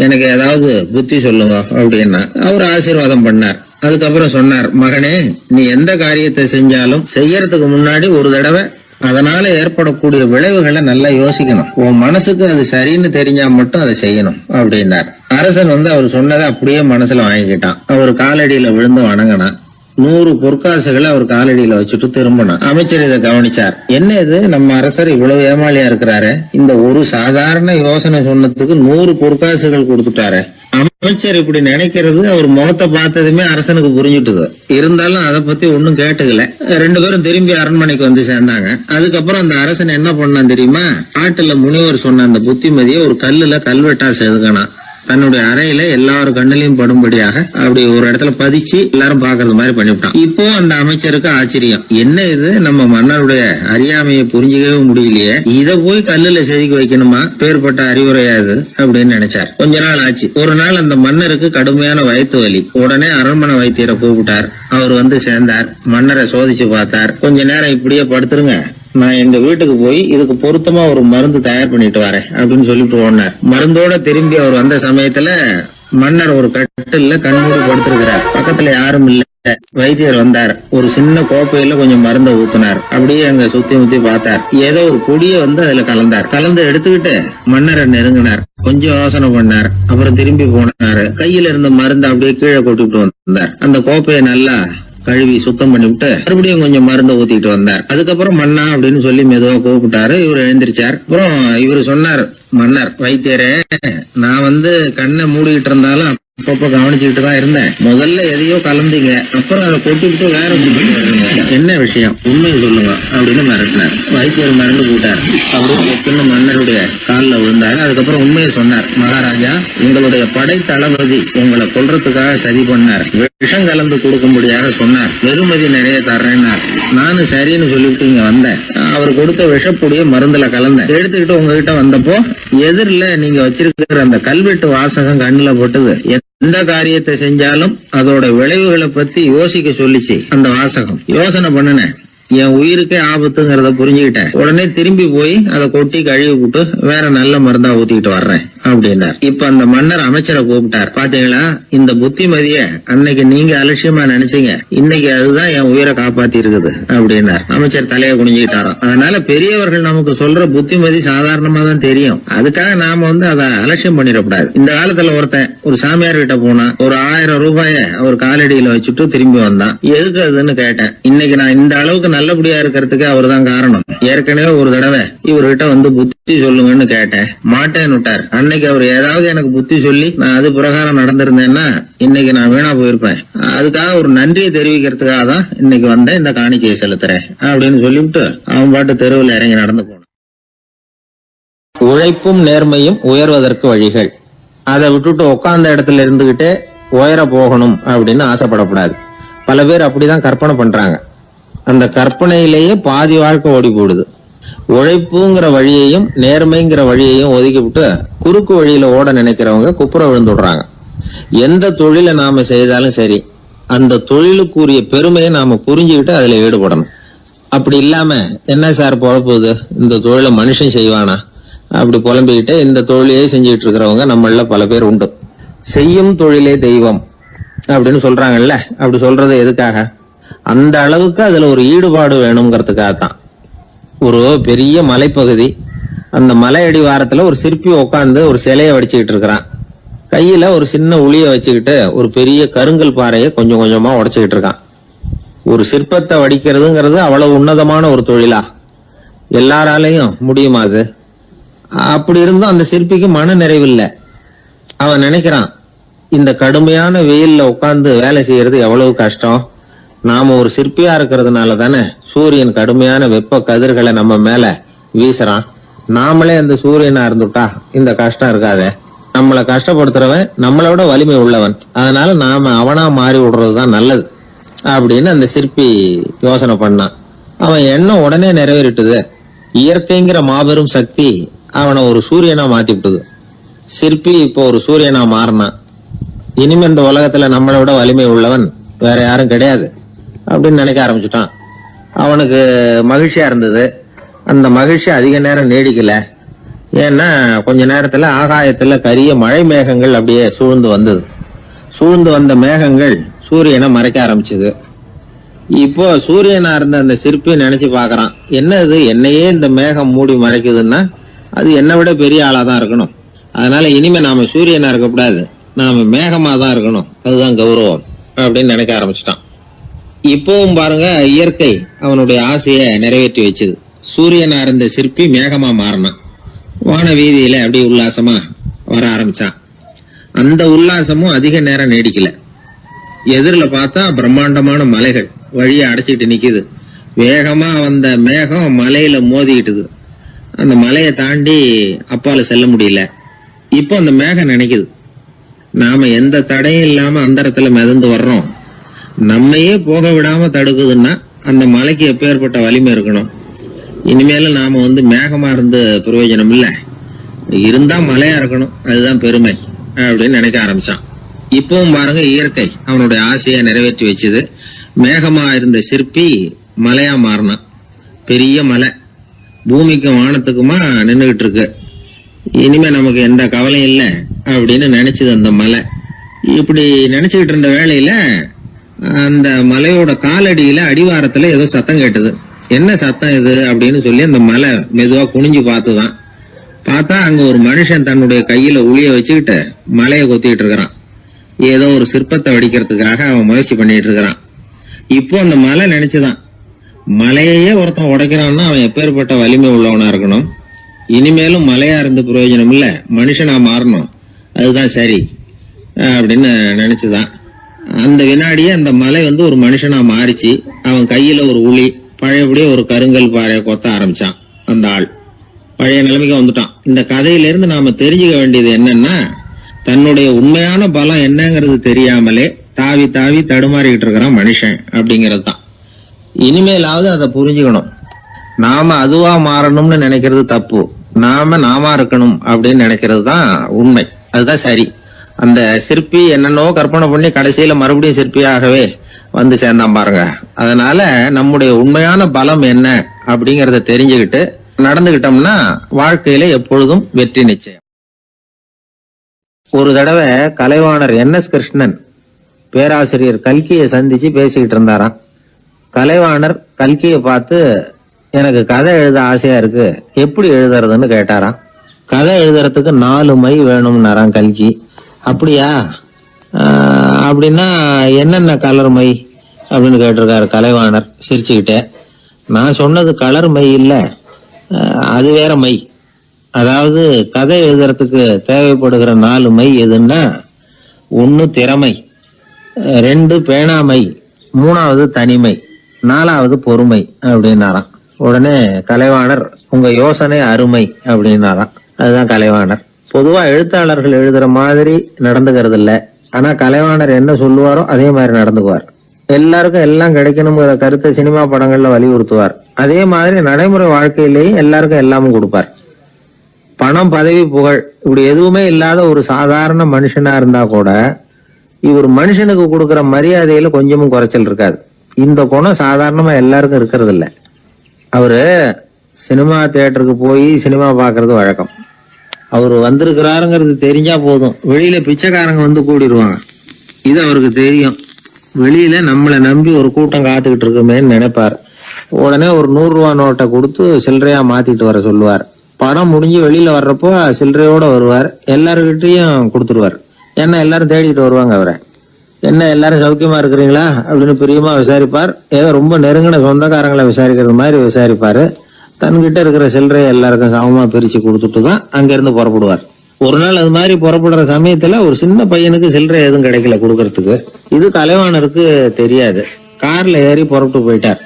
எனக்கு ஏதாவது புத்தி சொல்லுங்க அப்படின்னா அவர் ஆசீர்வாதம் பண்ணார். அதுக்கப்புறம் சொன்னார், மகனே, நீ எந்த காரியத்தை செஞ்சாலும் செய்யறதுக்கு முன்னாடி ஒரு தடவை அதனால ஏற்படக்கூடிய விளைவுகளை நல்லா யோசிக்கணும். உன் மனசுக்கு அது சரின்னு தெரிஞ்சா மட்டும் அதை செய்யணும் அப்படின்னார். அரசன் அவர் சொன்னதை அப்படியே மனசுல வாங்கிக்கிட்டான். அவர் காலடியில விழுந்து வணங்கினான். 100 பொற்காசுகளை அவர் காலடியில வச்சுட்டு திரும்பினான். அமைச்சர் இதை கவனிச்சார். என்ன இது, நம்ம அரசர் இவ்வளவு ஏமாளியா இருக்கிறாரு, இந்த ஒரு சாதாரண யோசனை சொன்னதுக்கு 100 பொற்காசுகள் கொடுத்துட்டாரு. அமைச்சர் இப்படி நினைக்கிறது அவர் முகத்தை பார்த்ததுமே அரசனுக்கு புரிஞ்சுட்டுது. இருந்தாலும் அதை பத்தி ஒன்னும் கேட்டுக்கல. 2 பேரும் திரும்பி அரண்மனைக்கு வந்து சேர்ந்தாங்க. அதுக்கப்புறம் அந்த அரசன் என்ன பண்ணான் தெரியுமா? காட்டுல முனிவர் சொன்ன அந்த புத்திமதியை ஒரு கல்லுல கல்வெட்டா செதுக்கணும். தன்னுடைய அறையில எல்லாரும் கண்ணிலையும் படும்படியாக அப்படி ஒரு இடத்துல பதிச்சு எல்லாரும் பாக்குறது மாதிரி பண்ணிவிட்டான். இப்போ அந்த அமைச்சருக்கு ஆச்சரியம், என்ன இது, நம்ம மன்னருடைய அறியாமையை புரிஞ்சுக்கவே முடியலையே, இத போய் கல்லுல செதுக்கி வைக்கணுமா, பேர்பட்ட அறிவுரையாது அப்படின்னு நினைச்சார். கொஞ்ச நாள் ஆச்சு. ஒரு நாள் அந்த மன்னருக்கு கடுமையான வயிற்று வலி. உடனே அரண்மனை வைத்தியரை கூப்பிட்டார். அவர் வந்து சேர்ந்தார். மன்னரை சோதிச்சு பார்த்தார். கொஞ்ச நேரம் இப்படியே படுத்துருங்க, நான் எங்க வீட்டுக்கு போய் இதுக்கு பொருத்தமா ஒரு மருந்து தயார் பண்ணிட்டு வரேன் அப்படின்னு சொல்லிட்டு ஓடினார். மருந்தோட திரும்பி அவர் வந்த சமயத்துல மன்னர் ஒரு கட்டில்ல கண்மூடி படுத்திருக்கிறார். பக்கத்துல யாரும் இல்ல. வைத்தியர் வந்தார். ஒரு சின்ன கோப்பையில கொஞ்சம் மருந்தை ஊத்தினார். அப்படியே அங்க சுத்தி முத்தி பார்த்தார். ஏதோ ஒரு பொடிய வந்து அதுல கலந்தார். கலந்து எடுத்துக்கிட்டு மன்னரை நெருங்கினார். கொஞ்சம் யோசனை பண்ணார். அப்புறம் திரும்பி போனாரு. கையில இருந்த மருந்து அப்படியே கீழே கொட்டிட்டு வந்தார். அந்த கோப்பையை நல்லா கழுவி சுத்தம் பண்ணி விட்டு மறுபடியும் கொஞ்சம் மருந்தை ஊத்திட்டு வந்தார். அதுக்கப்புறம் மன்னா அப்படின்னு சொல்லி மெதுவா கூப்பிட்டாரு. இவர் எழுந்திருச்சார். அப்புறம் இவரு சொன்னார், மன்னர் வைத்தியரே, நான் வந்து கண்ணை மூடிக்கிட்டு இருந்தாலும் அப்பப்ப கவனிச்சுக்கிட்டு தான் இருந்தேன். முதல்ல எதையோ கலந்தீங்க, அப்புறம் அதை கொட்டிவிட்டு வேற என்ன விஷயம், உண்மையை சொல்லுங்க அப்படின்னு மிரட்டினார். வைத்தியர் மிரண்டு போட்டார். அப்படின்னு மன்னருடைய காலில் விழுந்தார். அதுக்கப்புறம் உண்மையை சொன்னார். மகாராஜா, உங்களுடைய படை தளபதி உங்களை கொல்றதுக்காக சதி பண்ணார். விஷம் கலந்து கொடுக்கும்படியாக சொன்னார். வெகுமதி நிறைய தர்றேன்னார். நானும் சரின்னு சொல்லிவிட்டு இங்க வந்தேன். அவர் கொடுத்த விஷப்பொடிய மருந்துல கலந்தேன். எடுத்துக்கிட்டு உங்ககிட்ட வந்தப்போ எதிரில நீங்க வச்சிருக்கிற அந்த கல்வெட்டு வாசகம் கண்ணுல போட்டது. எந்த காரியத்தை செஞ்சாலும் அதோட விளைவுகளை பத்தி யோசிக்க சொல்லிச்சு அந்த வாசகம். யோசனை பண்ணுனேன், என் உயிருக்கே ஆபத்துங்கிறத புரிஞ்சுக்கிட்டேன். உடனே திரும்பி போய் அதை கொட்டி கழுவி விட்டு வேற நல்ல மருந்தா ஊத்திக்கிட்டு வர்றேன் அப்படின்னார். இப்ப அந்த மன்னர் அமைச்சரை கூப்பிட்டார். பாத்தீங்களா, இந்த புத்திமதிய அன்னைக்கு நீங்க அலட்சியமா நினைச்சீங்க, இன்னைக்கு அதுதான் என் உயிரை காப்பாத்தி இருக்குது அப்படின்னார். அமைச்சர் தலையை குனிஞ்சுக்கிட்டாராம். அதனால பெரியவர்கள் நமக்கு சொல்ற புத்திமதி சாதாரணமா தான் தெரியும். அதுக்காக நாம வந்து அதை அலட்சியம் பண்ணிடக்கூடாது. இந்த காலத்துல ஒருத்தன் ஒரு சாமியார் கிட்ட போனா ஒரு 1000 ரூபாய அவர் காலடியில வச்சுட்டு திரும்பி வந்தான். எதுக்கு அதுன்னு கேட்டேன். இன்னைக்கு நான் இந்த அளவுக்கு நல்லபடியா இருக்கிறதுக்கு அவர் தான் காரணம். ஏற்கனவே ஒரு தடவை இவர்கிட்ட வந்து புத்தி சொல்லுங்கன்னு கேட்டேன், மாட்டேன்னு விட்டார். அன்னைக்கு அவர் ஏதாவது எனக்கு புத்தி சொல்லி நான் அது பிரகாரம் நடந்திருந்தேன்னா இன்னைக்கு நான் வீணா போயிருப்பேன். அதுக்காக ஒரு நன்றியை தெரிவிக்கிறதுக்காக தான் இன்னைக்கு வந்தேன், இந்த காணிக்கையை செலுத்துறேன் அப்படின்னு சொல்லிவிட்டு அவன் பாட்டு தெருவில் இறங்கி நடந்து போனான். உழைப்பும் நேர்மையும் உயர்வதற்கு வழிகள். அதை விட்டுட்டு உட்கார்ந்த இடத்துல இருந்துகிட்டே உயர போகணும் அப்படின்னு ஆசைப்படக்கூடாது. பல பேர் அப்படிதான் கற்பனை பண்றாங்க. அந்த கற்பனையிலேயே பாதி வாழ்க்கை ஓடி போடுது. உழைப்புங்கிற வழியையும் நேர்மைங்கிற வழியையும் ஒதுக்கிவிட்டு குறுக்கு வழியில ஓட நினைக்கிறவங்க குப்புற விழுந்துடுறாங்க. எந்த தொழிலை நாம செய்தாலும் சரி, அந்த தொழிலுக்குரிய பெருமையை நாம புரிஞ்சுக்கிட்டு அதுல ஈடுபடணும். அப்படி இல்லாம என்ன சார் பொழப்புது, இந்த தொழிலை மனுஷன் செய்வானா அப்படி புலம்பிக்கிட்டு இந்த தொழிலையே செஞ்சுட்டு இருக்கிறவங்க நம்மள பல பேர் உண்டு. செய்யும் தொழிலே தெய்வம் அப்படின்னு சொல்றாங்கல்ல, அப்படி சொல்றது எதுக்காக? அந்த அளவுக்கு அதுல ஒரு ஈடுபாடு வேணுங்கிறதுக்காகத்தான். ஒரு பெரிய மலைப்பகுதி, அந்த மலை அடிவாரத்துல ஒரு சிற்பி உட்காந்து ஒரு சிலையை வடிச்சுக்கிட்டு இருக்கிறான். கையில ஒரு சின்ன உளிய வச்சுக்கிட்டு ஒரு பெரிய கருங்கல் பாறையை கொஞ்சம் கொஞ்சமா உடைச்சுக்கிட்டு இருக்கான். ஒரு சிற்பத்தை வடிக்கிறதுங்கிறது அவ்வளவு உன்னதமான ஒரு தொழிலா? எல்லாராலையும் முடியுமா அது? அப்படி இருந்தும் அந்த சிற்பிக்கு மன நிறைவில்லை. அவன் நினைக்கிறான், இந்த கடுமையான வெயில்ல உட்கார்ந்து வேலை செய்யறது எவ்வளவு கஷ்டம். நாம ஒரு சிற்பியா இருக்கிறதுனால தானே சூரியன் கடுமையான வெப்ப கதிர்களை நம்ம மேல வீசுறான். நாமளே அந்த சூரியனா இருந்துட்டா இந்த கஷ்டம் இருக்காதே. நம்மளை கஷ்டப்படுத்துறவன் நம்மளை விட வலிமை உள்ளவன். அதனால நாம அவனா மாறி விடுறதுதான் நல்லது அப்படின்னு அந்த சிற்பி யோசனை பண்ணான். அவன் எண்ணம் உடனே நிறைவேறிட்டுது. இயற்கைங்கிற மாபெரும் சக்தி அவனை ஒரு சூரியனா மாத்தி விட்டுது. சிற்பி இப்போ ஒரு சூரியனா மாறினான். இனிமே இந்த உலகத்துல நம்மளை விட வலிமை உள்ளவன் வேற யாரும் கிடையாது அப்படின்னு நினைக்க ஆரம்பிச்சுட்டான். அவனுக்கு மகிழ்ச்சியா இருந்தது. அந்த மகிழ்ச்சி அதிக நேரம் நீடிக்கல. ஏன்னா கொஞ்ச நேரத்துல ஆகாயத்துல கரிய மழை மேகங்கள் அப்படியே சூழ்ந்து வந்தது. சூழ்ந்து வந்த மேகங்கள் சூரியனை மறைக்க ஆரம்பிச்சது. இப்போ சூரியனா இருந்த அந்த சிற்பி நினைச்சு பாக்குறான், என்ன இது, என்னையே இந்த மேகம் மூடி மறைக்குதுன்னா அது என்னை விட பெரிய ஆளாதான் இருக்கணும். அதனால இனிமே நாம சூரியனா இருக்கக்கூடாது, நாம மேகமா தான் இருக்கணும், அதுதான் கௌரவம் அப்படின்னு நினைக்க ஆரம்பிச்சிட்டான். இப்பவும் பாருங்க, இயற்கை அவனுடைய ஆசைய நிறைவேற்றி வச்சது. சூரியனா இருந்த சிற்பி மேகமா மாறினான். வான வீதியில அப்படி உல்லாசமா வர ஆரம்பிச்சான். அந்த உல்லாசமும் அதிக நேரம் நீடிக்கல. எதிரில பார்த்தா பிரம்மாண்டமான மலைகள் வழியை அடைச்சிட்டு நிக்குது. வேகமா வந்த மேகம் மலையில மோதிக்கிட்டுது. அந்த மலையை தாண்டி அப்பால செல்ல முடியல. இப்போ அந்த மேகம் நினைக்குது, நாம எந்த தடையும் இல்லாம அந்தரத்துல மிதந்து வர்றோம். நம்மையே போக விடாம தடுக்குதுன்னா அந்த மலைக்கு எப்பேற்பட்ட வலிமை இருக்கணும். இனிமேல நாம மேகமா இருந்து பிரயோஜனம் இல்ல, இருந்தா மலையா இருக்கணும், அதுதான் பெருமை அப்படின்னு நினைக்க ஆரம்பிச்சான். இப்பவும் பாருங்க, இயற்கை அவனுடைய ஆசையை நிறைவேற்றி வச்சது. மேகமா இருந்த சிற்பி மலையா மாறினான். பெரிய மலை பூமிக்கும் வானத்துக்குமா நின்றுகிட்டு இருக்கு. இனிமே நமக்கு எந்த கவலையும் இல்ல அப்படின்னு நினைச்சது அந்த மலை. இப்படி நினைச்சுக்கிட்டு இருந்த வேளையில அந்த மலையோட காலடியில அடிவாரத்துல ஏதோ சத்தம் கேட்டது. என்ன சத்தம் இது அப்படின்னு சொல்லி அந்த மலை மெதுவா குனிஞ்சு பார்த்துதான். பார்த்தா அங்க ஒரு மனுஷன் தன்னுடைய கையில உளிய வச்சுக்கிட்டு மலையை கொத்திட்டு இருக்கிறான். ஏதோ ஒரு சிற்பத்தை வடிக்கிறதுக்காக அவன் முயற்சி பண்ணிட்டு இருக்கிறான். இப்போ அந்த மலை நினைச்சுதான், மலையே ஒருத்தன் உடைக்கிறான்னா அவன் எப்பேற்பட்ட வலிமை உள்ளவனா இருக்கணும். இனிமேலும் மலையா இருந்து பிரயோஜனம் இல்ல, மனுஷனா மாறணும், அதுதான் சரி அப்படின்னு நினைச்சுதான். அந்த வினாடியே அந்த மலை ஒரு மனுஷனா மாறிச்சு. அவன் கையில ஒரு உளி, பழையபடியே ஒரு கருங்கல் பாறையை கொத்த ஆரம்பிச்சான். அந்த ஆள் பழைய நிலைமைக்கு வந்துட்டான். இந்த கதையிலிருந்து நாம தெரிஞ்சுக்க வேண்டியது என்னன்னா, தன்னுடைய உண்மையான பலம் என்னங்கிறது தெரியாமலே தாவி தாவி தடுமாறிக்கிட்டு இருக்கிறான் மனுஷன் அப்படிங்கிறது தான். இனிமேலாவது அதை புரிஞ்சுக்கணும். நாம அதுவா மாறணும்னு நினைக்கிறது தப்பு, நாம இருக்கணும் அப்படின்னு நினைக்கிறது தான் உண்மை, அதுதான் சரி. அந்த சிற்பி என்னன்னோ கற்பனை பண்ணி கடைசியில மறுபடியும் சிற்பியாகவே வந்து சேர்ந்தான் பாருங்க. அதனால நம்முடைய உண்மையான பலம் என்ன அப்படிங்கறத தெரிஞ்சுக்கிட்டு நடந்துகிட்டோம்னா வாழ்க்கையில எப்பொழுதும் வெற்றி நிச்சயம். ஒரு தடவை கலைவாணர் NS கிருஷ்ணன் பேராசிரியர் கல்கியை சந்திச்சு பேசிக்கிட்டு இருந்தாராம். கலைவாணர் கல்கியை பார்த்து, எனக்கு கதை எழுத ஆசையா இருக்கு, எப்படி எழுதுறதுன்னு கேட்டாராம். கதை எழுதுறதுக்கு 4 மை வேணும்னாராம் கல்கி. அப்படியா, அப்படின்னா என்னென்ன கலர் மை அப்படின்னு கேட்டிருக்காரு கலைவாணர் சிரிச்சுக்கிட்டே. நான் சொன்னது கலர் மை இல்ல, அது வேற மை. அதாவது கதை எழுதுறதுக்கு தேவைப்படுகிற 4 மை எதுன்னா, 1 திறமை, 2 பேணாமை, 3வது தனிமை, 4வது பொறுமை அப்படின்னாராம். உடனே கலைவாணர், உங்க யோசனை அருமை அப்படின்னாராம். அதுதான் கலைவாணர். பொதுவா எழுத்தாளர்கள் எழுதுற மாதிரி நடந்துக்கிறது இல்ல. ஆனா கலைவாணர் என்ன சொல்லுவாரோ அதே மாதிரி நடந்துக்குவார். எல்லாருக்கும் எல்லாம் கிடைக்கணுங்கிற கருத்தை சினிமா படங்கள்ல வலியுறுத்துவார். அதே மாதிரி நடைமுறை வாழ்க்கையிலேயும் எல்லாருக்கும் எல்லாமும் கொடுப்பார். பணம், பதவி, புகழ் இப்படி எதுவுமே இல்லாத ஒரு சாதாரண மனுஷனா இருந்தா கூட இவர் மனுஷனுக்கு கொடுக்கற மரியாதையில கொஞ்சமும் குறைச்சல் இருக்காது. இந்த குணம் சாதாரணமா எல்லாருக்கும் இருக்கிறது இல்ல. அவரு சினிமா தியேட்டருக்கு போய் சினிமா பாக்குறது வழக்கம். அவரு வந்திருக்கிறாருங்கிறது தெரிஞ்சா போதும், வெளியில பிச்சைக்காரங்க கூடிடுவாங்க. இது அவருக்கு தெரியும். வெளியில நம்மளை நம்பி ஒரு கூட்டம் காத்துக்கிட்டு இருக்குமேன்னு நினைப்பார். உடனே ஒரு 100 ரூபா நோட்டை கொடுத்து சில்லறையா மாத்திட்டு வர சொல்லுவார். படம் முடிஞ்சு வெளியில வர்றப்போ சில்லறையோட வருவார். எல்லாருக்கிட்டையும் கொடுத்துருவார். ஏன்னா எல்லாரும் தேடிட்டு வருவாங்க அவரை. என்ன எல்லாரும் சௌக்கியமா இருக்கிறீங்களா அப்படின்னு பிரியமா விசாரிப்பார். ஏதோ ரொம்ப நெருங்கின சொந்தக்காரங்களை விசாரிக்கிறது மாதிரி விசாரிப்பாரு. தன்கிட்ட இருக்கிற சில்லறையை எல்லாருக்கும் சமமா பிரிச்சு கொடுத்துட்டு தான் அங்கிருந்து புறப்படுவார். ஒரு நாள் அது மாதிரி புறப்படுற சமயத்துல ஒரு சின்ன பையனுக்கு சில்லறை எதுவும் கிடைக்கல கொடுக்கறதுக்கு. இது கலைவாணருக்கு தெரியாது. கார்ல ஏறி புறப்பட்டு போயிட்டார்.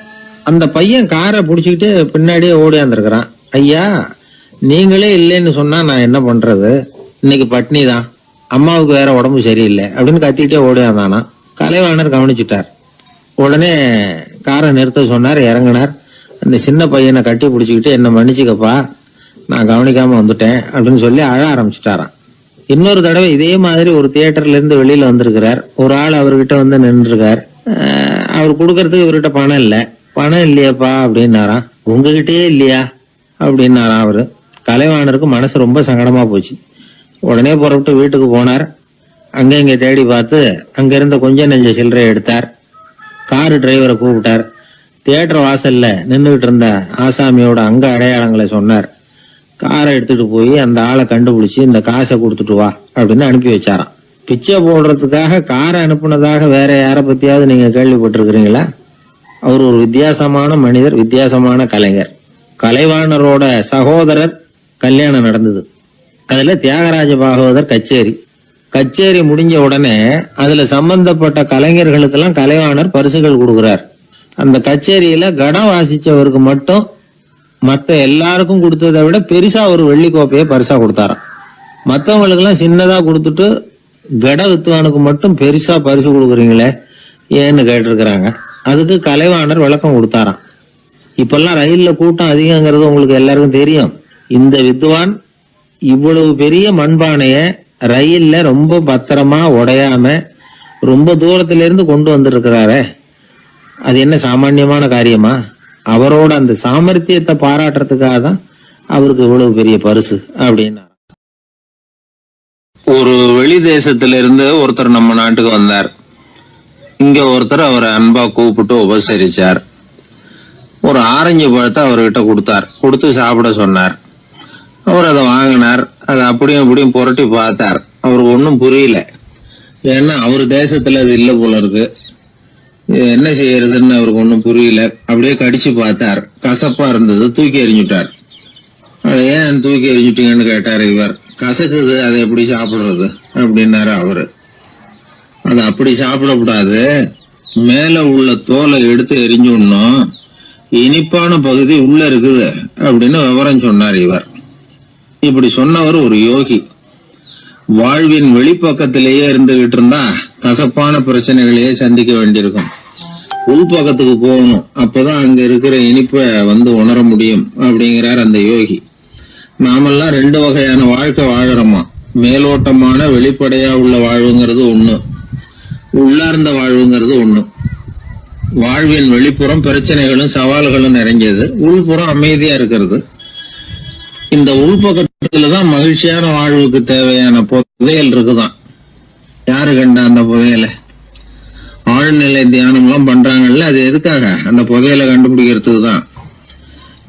அந்த பையன் காரை புடிச்சுக்கிட்டு பின்னாடியே ஓடியாந்துருக்கிறான். ஐயா, நீங்களே இல்லைன்னு சொன்னா நான் என்ன பண்றது, இன்னைக்கு பட்னி தான், அம்மாவுக்கு வேற உடம்பு சரியில்லை அப்படின்னு கத்திக்கிட்டே ஓடியாந்தானா. கலைவாணர் கவனிச்சுட்டார். உடனே காரை நிறுத்த சொன்னார். இறங்கினார். அந்த சின்ன பையனை கட்டி பிடிச்சிக்கிட்டு, என்ன மன்னிச்சுக்கப்பா, நான் கவனிக்காம வந்துட்டேன் அப்படின்னு சொல்லி அழ ஆரம்பிச்சுட்டாராம். இன்னொரு தடவை இதே மாதிரி ஒரு தியேட்டர்ல இருந்து வெளியில வந்திருக்கிறார். ஒரு ஆள் அவர்கிட்ட நின்றுருக்கார். அவர் கொடுக்கறதுக்கு இவர்கிட்ட பணம் இல்ல. பணம் இல்லையாப்பா அப்படின்னாராம். உங்ககிட்டயே இல்லையா அப்படின்னாராம் அவரு. கலைவாணருக்கு மனசு ரொம்ப சங்கடமா போச்சு. உடனே புறப்பட்டு வீட்டுக்கு போனார். அங்க இங்க தேடி பார்த்து அங்க இருந்த கொஞ்சம் நெஞ்ச சில்லறை எடுத்தார். காரு டிரைவரை கூப்பிட்டார். தியேட்டர் வாசல்ல நின்றுகிட்டு இருந்த ஆசாமியோட அங்க அடையாளங்களை சொன்னார். காரை எடுத்துட்டு போய் அந்த ஆளை கண்டுபிடிச்சு இந்த காசை கொடுத்துட்டு வா அப்படின்னு அனுப்பி வச்சாராம். பிச்சை போடுறதுக்காக காரை அனுப்புனதாக வேற யாரை பத்தியாவது நீங்க கேள்விப்பட்டிருக்கிறீங்களா? அவர் ஒரு வித்தியாசமான மனிதர், வித்தியாசமான கலைஞர். கலைவாணரோட சகோதரர் கல்யாணம் நடந்தது. அதுல தியாகராஜ பாகவதர் கச்சேரி முடிஞ்ச உடனே அதுல சம்பந்தப்பட்ட கலைஞர்களுக்கெல்லாம் கலைவாணர் பரிசுகள் கொடுக்கிறார். அந்த கச்சேரியில கடம் வாசிச்சவருக்கு மட்டும் மத்த எல்லாருக்கும் கொடுத்ததை விட பெருசா ஒரு வெள்ளி கோப்பையை பரிசா கொடுத்தாராம். மத்தவங்களுக்கு எல்லாம் சின்னதா கொடுத்துட்டு கட வித்துவானுக்கு மட்டும் பெருசா பரிசு கொடுக்குறீங்களே ஏன்னு கேட்டிருக்கிறாங்க. அதுக்கு கலைவாணர் விளக்கம் கொடுத்தாராம். இப்பெல்லாம் ரயில்ல கூட்டம் அதிகங்கிறது உங்களுக்கு எல்லாருக்கும் தெரியும். இந்த வித்வான் இவ்வளவு பெரிய மண்பானைய ரயில்ல ரொம்ப பத்திரமா உடையாம ரொம்ப தூரத்துல இருந்து கொண்டு வந்திருக்கிறாரே, அது என்ன சாமான்யமான காரியமா? அவரோட அந்த சாமர்த்தியத்தை பாராட்டுறதுக்காக தான் அவருக்கு இவ்வளவு பெரிய பரிசு அப்படின்னா. ஒரு வெளி தேசத்துல இருந்து ஒருத்தர் நம்ம நாட்டுக்கு வந்தார். இங்க ஒருத்தர் அவரை அன்பா கூப்பிட்டு உபசரிச்சார். ஒரு ஆரஞ்சு பழத்தை அவர்கிட்ட கொடுத்து சாப்பிட சொன்னார். அவர் அதை வாங்கினார். அதை அப்படியும் புரட்டி பார்த்தார். அவருக்கு ஒன்னும் புரியல. ஏன்னா அவர் தேசத்துல அது இல்ல போல இருக்கு. என்ன செய்யறதுன்னு அவருக்கு ஒன்னும் புரியல. அப்படியே கடிச்சு பார்த்தார். கசப்பா இருந்தது. தூக்கி எறிஞ்சுட்டார். அதை ஏன் தூக்கி எறிஞ்சுட்டீங்கன்னு கேட்டாரு இவர். கசக்குது, அதை எப்படி சாப்பிடுறது அப்படின்னாரு அவரு. அது அப்படி சாப்பிடக்கூடாது, மேல உள்ள தோலை எடுத்து எரிஞ்சுடணும், இனிப்பான பகுதி உள்ள இருக்குது அப்படின்னு விவரம் சொன்னார் இவர். இப்படி சொன்னவர் ஒரு யோகி. வாழ்வின் வெளிப்பக்கத்திலேயே இருந்துகிட்டு இருந்தா கசப்பான பிரச்சனைகளையே சந்திக்க வேண்டியிருக்கும். உள்பக்கத்துக்கு போகணும், அப்பதான் அங்க இருக்கிற இனிப்பை உணர முடியும் அப்படிங்கிறார் அந்த யோகி. நாமெல்லாம் 2 வகையான வாழ்க்கை வாழறோமா. மேலோட்டமான வெளிப்படையா உள்ள வாழ்வுங்கிறது ஒண்ணு, உள்ளார்ந்த வாழ்வுங்கிறது ஒண்ணு. வாழ்வின் வெளிப்புறம் பிரச்சனைகளும் சவால்களும் நிறைஞ்சது, உள்புறம் அமைதியா இருக்கிறது. இந்த உள்பக்கத்துலதான் மகிழ்ச்சியான வாழ்வுக்கு தேவையான புதையல் இருக்குதான். யாரு கண்டா அந்த புதையலை? ஆழ்நிலை தியானம் எல்லாம் பண்றாங்கல்ல, அது எதுக்காக? அந்த புதையலை கண்டுபிடிக்கிறதுக்கு தான்.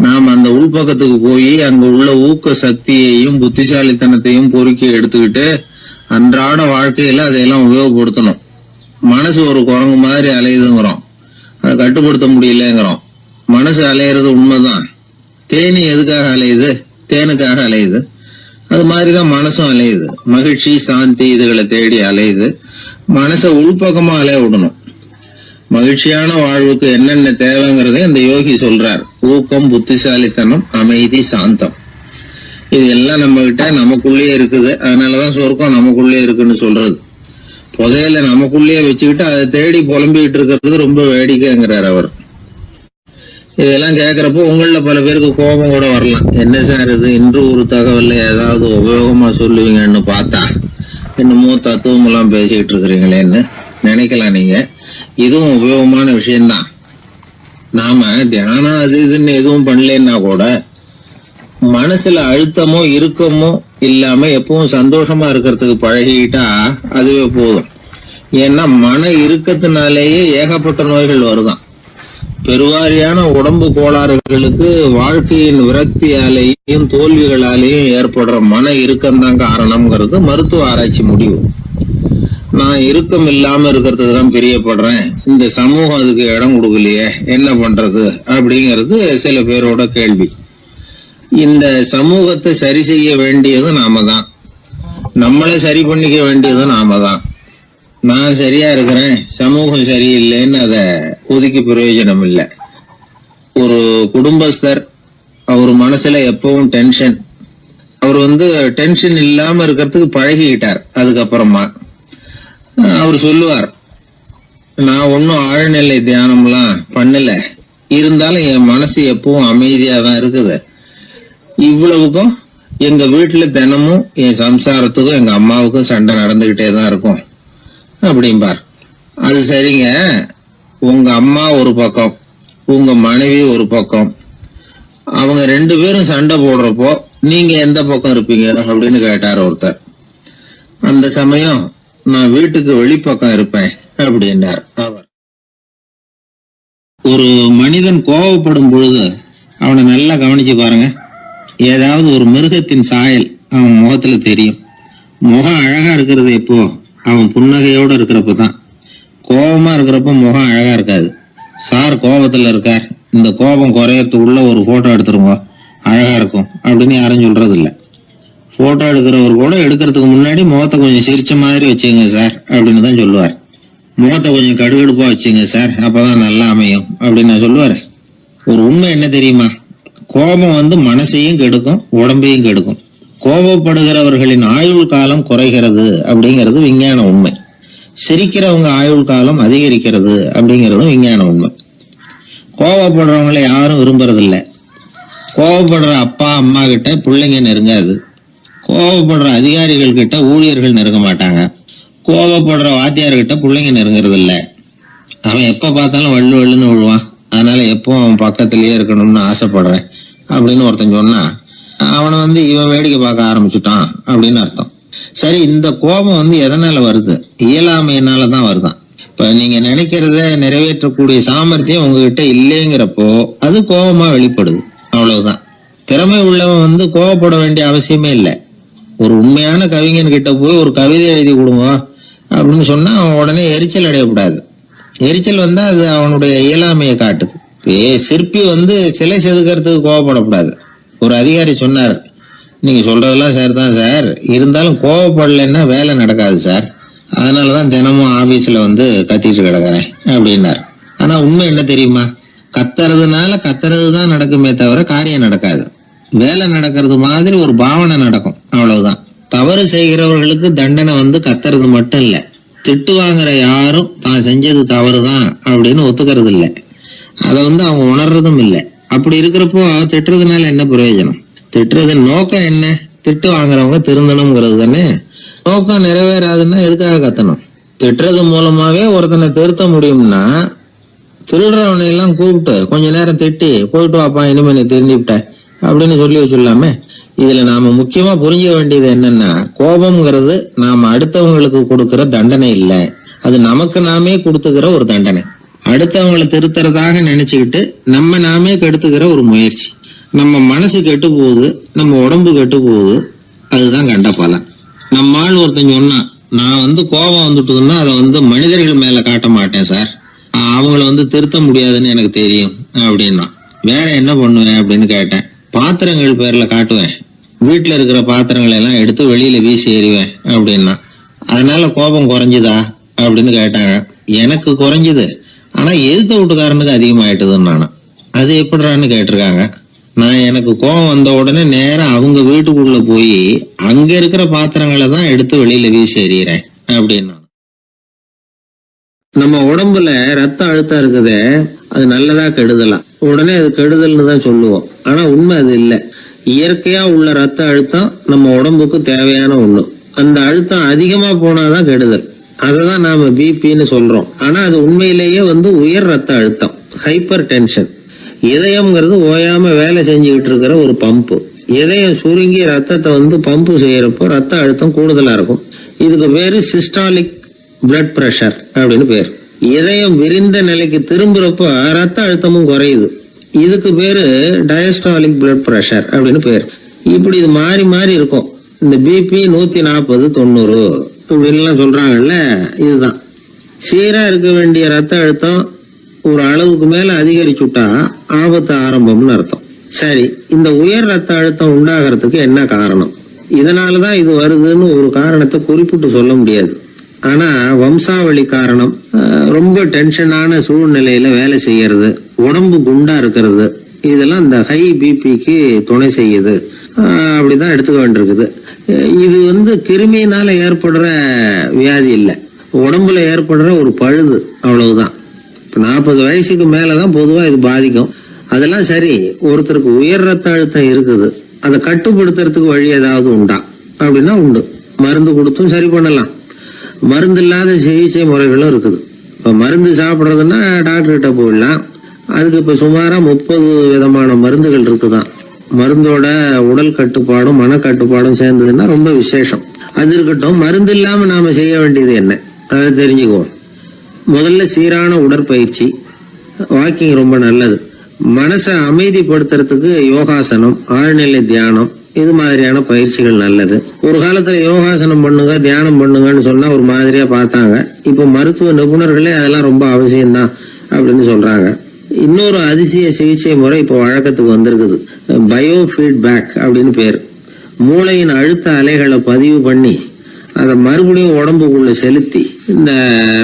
நாம் அந்த உள்பக்கத்துக்கு போய் அங்க உள்ள ஊக்க சக்தியையும் புத்திசாலித்தனத்தையும் பொறுக்கி எடுத்துக்கிட்டு அன்றாட வாழ்க்கையில அதையெல்லாம் உபயோகப்படுத்தணும். மனசு ஒரு குரங்கு மாதிரி அலையுதுங்கிறோம், அதை கட்டுப்படுத்த முடியலங்கிறோம். மனசு அலையிறது உண்மைதான். தேனி எதுக்காக அலையுது? தேனுக்காக அலையுது. அது மாதிரிதான் மனசும் அலையுது. மகிழ்ச்சி, சாந்தி இதுகளை தேடி அலையுது. மனசை உள்பக்கமா அலைய விடணும். மகிழ்ச்சியான வாழ்வுக்கு என்னென்ன தேவைங்கிறதை இந்த யோகி சொல்றார். ஊக்கம், புத்திசாலித்தனம், அமைதி, சாந்தம். இது எல்லாம் நம்ம கிட்ட நமக்குள்ளேயே இருக்குது. அதனாலதான் சொர்க்கம் நமக்குள்ளேயே இருக்குன்னு சொல்றது. புதையல நமக்குள்ளேயே வச்சுக்கிட்டு அதை தேடி புலம்பிக்கிட்டு இருக்கிறது ரொம்ப வேடிக்கைங்கிறார் அவர். இதெல்லாம் கேட்கிறப்போ உங்கள பல பேருக்கு கோபம் கூட வரலாம். என்ன சார் இது, இன்று ஒரு தகவல்ல ஏதாவது உபயோகமா சொல்லுவீங்கன்னு பார்த்தா என்னமோ தத்துவம் எல்லாம் பேசிக்கிட்டு இருக்கிறீங்களேன்னு நினைக்கலாம் நீங்க. இதுவும் உபயோகமான விஷயம்தான். நாம தியானம் அது இதுன்னு எதுவும் பண்ணலன்னா கூட மனசுல அழுத்தமோ இறுக்கமோ இல்லாம எப்பவும் சந்தோஷமா இருக்கிறதுக்கு பழகிட்டா அதுவே போதும். ஏன்னா மன இறுக்கத்தினாலேயே ஏகப்பட்ட நோய்கள் வருதான். பெருவாரியான உடம்பு கோளாறுகளுக்கு வாழ்க்கையின் விரக்தியாலேயும் தோல்விகளாலேயும் ஏற்படுற மன இறுக்கம்தான் காரணம்ங்கிறது மருத்துவ ஆராய்ச்சி முடிவு. நான் இறுக்கம் இல்லாம இருக்கிறதுக்கு தான் பிரியப்படுறேன், இந்த சமூகம் அதுக்கு இடம் கொடுக்கலையே, என்ன பண்றது அப்படிங்கிறது சில பேரோட கேள்வி. இந்த சமூகத்தை சரி செய்ய வேண்டியது நாம தான், நம்மளை சரி பண்ணிக்க வேண்டியது நாம தான். நான் சரியா இருக்கிறேன், சமூகம் சரியில்லைன்னு அதை ஒதுக்கி பிரயோஜனம் இல்லை. ஒரு குடும்பஸ்தர், அவர் மனசுல எப்பவும் டென்ஷன். அவர் டென்ஷன் இல்லாம இருக்கிறதுக்கு பழகிக்கிட்டார். அதுக்கப்புறமா அவர் சொல்லுவார், நான் ஒன்னும் ஆழ்நிலை தியானம்லாம் பண்ணல, இருந்தாலும் என் மனசு எப்பவும் அமைதியா தான் இருக்குது. இவ்வளவுக்கும் எங்க வீட்டுல தினமும் என் சம்சாரத்துக்கும் எங்க அம்மாவுக்கும் சண்டை நடந்துகிட்டே தான் இருக்கும் அப்படிம்பார். அது சரிங்க, உங்க அம்மா ஒரு பக்கம், உங்க மனைவி ஒரு பக்கம், அவங்க 2 பேரும் சண்டை போடுறப்போ நீங்க எந்த பக்கம் இருப்பீங்க அப்படின்னு கேட்டார் ஒருத்தர். அந்த சமயம் நான் வீட்டுக்கு வெளிப்பக்கம் இருப்பேன் அப்படின்னார் அவர். ஒரு மனிதன் கோபப்படும் பொழுது அவனை நல்லா கவனிச்சு பாருங்க. ஏதாவது ஒரு மிருகத்தின் சாயல் அவன் முகத்துல தெரியும். முகம் அழகா இருக்கிறது எப்போ? அவன் புன்னகையோட இருக்கிறப்பதான். கோபமா இருக்கிறப்ப முகம் அழகா இருக்காது, சார் கோபத்துல இருக்கார், இந்த கோபம் குறையறதுக்குள்ள ஒரு போட்டோ எடுத்துருங்க, அழகா இருக்கும் அப்படின்னு யாரும் சொல்றது இல்ல. போட்டோ எடுக்கிறவர் கூட எடுக்கிறதுக்கு முன்னாடி முகத்தை கொஞ்சம் சிரிச்ச மாதிரி வச்சுங்க சார் அப்படின்னு தான் சொல்லுவார். முகத்தை கொஞ்சம் கடுகடுப்பா வச்சுங்க சார், அப்பதான் நல்லா அமையும் அப்படின்னு நான் சொல்லுவாரு. ஒரு உண்மை என்ன தெரியுமா? கோபம் மனசையும் கெடுக்கும், உடம்பையும் கெடுக்கும். கோபப்படுகிறவர்களின் ஆயுள் காலம் குறைகிறது அப்படிங்கிறது விஞ்ஞான உண்மை. சிரிக்கிறவங்க ஆயுள் காலம் அதிகரிக்கிறது அப்படிங்கிறதும் விஞ்ஞான உண்மை. கோபப்படுறவங்களை யாரும் விரும்புறதில்ல. கோபப்படுற அப்பா அம்மா கிட்ட பிள்ளைங்க நெருங்காது. கோபப்படுற அதிகாரிகள் கிட்ட ஊழியர்கள் நெருங்க மாட்டாங்க. கோபப்படுற வாத்தியார்கிட்ட பிள்ளைங்க நெருங்குறது இல்ல. அவன் எப்ப பார்த்தாலும் வள்ளு வள்ளுன்னு விழுவான், அதனால எப்போ அவன் பக்கத்திலேயே இருக்கணும்னு ஆசைப்படுறேன் அப்படின்னு ஒருத்தன் சொன்னா அவனை இவன் வேடிக்கை பார்க்க ஆரம்பிச்சுட்டான் அப்படின்னு அர்த்தம். சரி, இந்த கோபம் எதனால வருது? இயலாமையினாலதான் வருதான். இப்ப நீங்க நினைக்கிறத நிறைவேற்றக்கூடிய சாமர்த்தியம் உங்ககிட்ட இல்லைங்கிறப்போ அது கோபமா வெளிப்படுது, அவ்வளவுதான். திறமை உள்ளவன் கோபப்பட வேண்டிய அவசியமே இல்லை. ஒரு உண்மையான கவிஞன் கிட்ட போய் ஒரு கவிதை எழுதி கொடுங்க அப்படின்னு சொன்னா அவன் உடனே எரிச்சல் அடையக்கூடாது. எரிச்சல் வந்தா அது அவனுடைய இயலாமையை காட்டுது. சிற்பி சிலை செதுக்கிறதுக்கு கோபப்படக்கூடாது. ஒரு அதிகாரி சொன்னார், நீங்க சொல்றதெல்லாம் சார் தான் சார், இருந்தாலும் கோவப்படலைன்னா வேலை நடக்காது சார், அதனாலதான் தினமும் ஆபீஸ்ல கத்திட்டு கிடக்குறேன் அப்படின்னார். ஆனா உண்மை என்ன தெரியுமா? கத்துறதுனால கத்துறதுதான் நடக்குமே தவிர காரியம் நடக்காது. வேலை நடக்கிறது மாதிரி ஒரு பாவனை நடக்கும், அவ்வளவுதான். தவறு செய்கிறவர்களுக்கு தண்டனை கத்துறது மட்டும் இல்ல, திட்டு வாங்குற யாரும் தான் செஞ்சது தவறுதான் அப்படின்னு ஒத்துக்கிறது இல்ல. அத அவங்க உணர்றதும் இல்ல. அப்படி இருக்கிறப்போ திட்டுறதுனால என்ன பிரயோஜனம்? திட்டுறது நோக்கம் என்ன? திட்டு வாங்குறவங்க திருந்தணுங்கிறது தானே. நோக்கம் நிறைவேறாதுன்னா எதுக்காக கத்தணும்? திட்டுறது மூலமாவே ஒருத்தனை திருத்த முடியும்னா திருடுறவனை எல்லாம் கூப்பிட்டு கொஞ்ச நேரம் திட்டி போயிட்டு வாப்பா, இனிமே நீ திருந்திவிட்ட அப்படின்னு சொல்லி வச்சுடலாமே. இதுல நாம முக்கியமா புரிஞ்சுக்க வேண்டியது என்னன்னா, கோபம்ங்கிறது நாம அடுத்தவங்களுக்கு கொடுக்கிற தண்டனை இல்ல, அது நமக்கு நாமே கொடுத்துக்கிற ஒரு தண்டனை. அடுத்தவங்களை திருத்துறதாக நினைச்சுக்கிட்டு நம்ம நாமே கெடுத்துக்கிற ஒரு முயற்சி. நம்ம மனசு கெட்டு போகுது, நம்ம உடம்பு கெட்டு போகுது, அதுதான் கண்ட பலன். நம்ம ஆள் ஒருத்தன் சொன்னா, நான் கோபம் வந்துட்டுதுன்னா அதை மனிதர்கள் மேல காட்ட மாட்டேன் சார், அவங்கள திருத்த முடியாதுன்னு எனக்கு தெரியும் அப்படின்னா. வேற என்ன பண்ணுவேன் அப்படின்னு கேட்டேன். பாத்திரங்கள் பேர்ல காட்டுவேன், வீட்டுல இருக்கிற பாத்திரங்களை எல்லாம் எடுத்து வெளியில வீசி எறிவேன் அப்படின்னா. அதனால கோபம் குறைஞ்சுதா அப்படின்னு கேட்டாங்க. எனக்கு குறைஞ்சுது, ஆனா எதிர்த்த வீட்டுக்காரனுக்கு அதிகமாயிட்டுதுன்னு நானும். அது எப்படிறான்னு கேட்டிருக்காங்க. நான் எனக்கு கோபம் வந்த உடனே நேரம் அவங்க வீட்டுக்குள்ள போய் அங்க இருக்கிற பாத்திரங்களை தான் எடுத்து வெளியில வீசி எறிகிறேன் அப்படின்னா. நம்ம உடம்புல ரத்த அழுத்தம் இருக்குதே, அது நல்லதா கெடுதலா? உடனே அது கெடுதல்னு தான் சொல்லுவோம். ஆனா உண்மை அது இல்ல. இயற்கையா உள்ள ரத்த அழுத்தம் நம்ம உடம்புக்கு தேவையான ஒண்ணு. அந்த அழுத்தம் அதிகமா போனாதான் கெடுதல். அததான் நாம பிபின்னு சொல்றோம். ஆனா அது உண்மையிலேயே உயர் ரத்த அழுத்தம், ஹைப்பர் டென்ஷன். இதயம்ங்கிறது ஓயாம வேலை செஞ்சுக்கிட்டு இருக்கிற ஒரு பம்பு. இதயம் சுருங்கி ரத்தத்தை பம்பு செய்யறப்போ ரத்த அழுத்தம் கூடுதலா இருக்கும். இதுக்கு பேரு சிஸ்டாலிக் பிளட் பிரஷர் அப்படின்னு பேர். இதயம் விரிந்த நிலைக்கு திரும்புறப்ப ரத்த அழுத்தமும் குறையுது. இதுக்கு பேரு டயஸ்டாலிக் பிளட் பிரஷர் அப்படின்னு பேர். இப்படி இது மாறி மாறி இருக்கும். இந்த பிபி 140 90 இப்படின்லாம் சொல்றாங்கல்ல, இதுதான். சீரா இருக்க வேண்டிய ரத்த அழுத்தம் ஒரு அளவுக்கு மேல அதிகரிச்சுட்டா ஆபத்து ஆரம்பம்னு அர்த்தம். சரி, இந்த உயர் ரத்த அழுத்தம் உண்டாகிறதுக்கு என்ன காரணம்? இதனாலதான் இது வருதுன்னு ஒரு காரணத்தை குறிப்பிட்டு சொல்ல முடியாது. ஆனா வம்சாவளி காரணம், ரொம்ப டென்ஷனான சூழ்நிலையில வேலை செய்யறது, உடம்பு குண்டா இருக்கிறது, இதெல்லாம் இந்த ஹை பிபிக்கு துணை செய்யுது. அப்படிதான் எடுத்துக்க வேண்டியிருக்குது. இது கிருமியினால ஏற்படுற வியாதி இல்ல, உடம்புல ஏற்படுற ஒரு பழுது, அவ்வளவுதான். 40 வயசுக்கு மேலதான் பொதுவா இது பாதிக்கும். அதெல்லாம் சரி, ஒருத்தருக்கு உயர் ரத்த அழுத்தம் இருக்குது, அதை கட்டுப்படுத்துறதுக்கு வழி ஏதாவது உண்டா அப்படின்னா உண்டு. மருந்து கொடுத்தும் சரி பண்ணலாம். மருந்து இல்லாத சிகிச்சை முறைகளும் இருக்குது. இப்ப மருந்து சாப்பிடுறதுன்னா டாக்டர் கிட்ட போயிடலாம். அதுக்கு இப்ப சுமாரா 30 விதமான மருந்துகள் இருக்குதான். மருந்தோட உடல் கட்டுப்பாடும் மனக்கட்டுப்பாடும் சேர்ந்ததுன்னா ரொம்ப விசேஷம். அது இருக்கட்டும், மருந்து இல்லாம நாம செய்ய வேண்டியது என்ன அதை தெரிஞ்சுக்குவோம். முதல்ல சீரான உடற்பயிற்சி, வாக்கிங் ரொம்ப நல்லது. மனசை அமைதிப்படுத்துறதுக்கு யோகாசனம், ஆழ்நிலை தியானம், இது மாதிரியான பயிற்சிகள் நல்லது. ஒரு காலத்துல யோகாசனம் பண்ணுங்க, தியானம் பண்ணுங்கன்னு சொன்னா ஒரு மாதிரியா பார்த்தாங்க. இப்ப மருத்துவ நிபுணர்களே அதெல்லாம் ரொம்ப அவசியம்தான் அப்படின்னு சொல்றாங்க. இன்னொரு அதிசய சிகிச்சை முறை இப்போ வழக்கத்துக்கு வந்திருக்குது. பயோ ஃபீட்பேக் அப்படின்னு பேர். மூளையின் அழுத்த அலைகளை பதிவு பண்ணி அதை மறுபடியும் உடம்புக்குள்ள செலுத்தி இந்த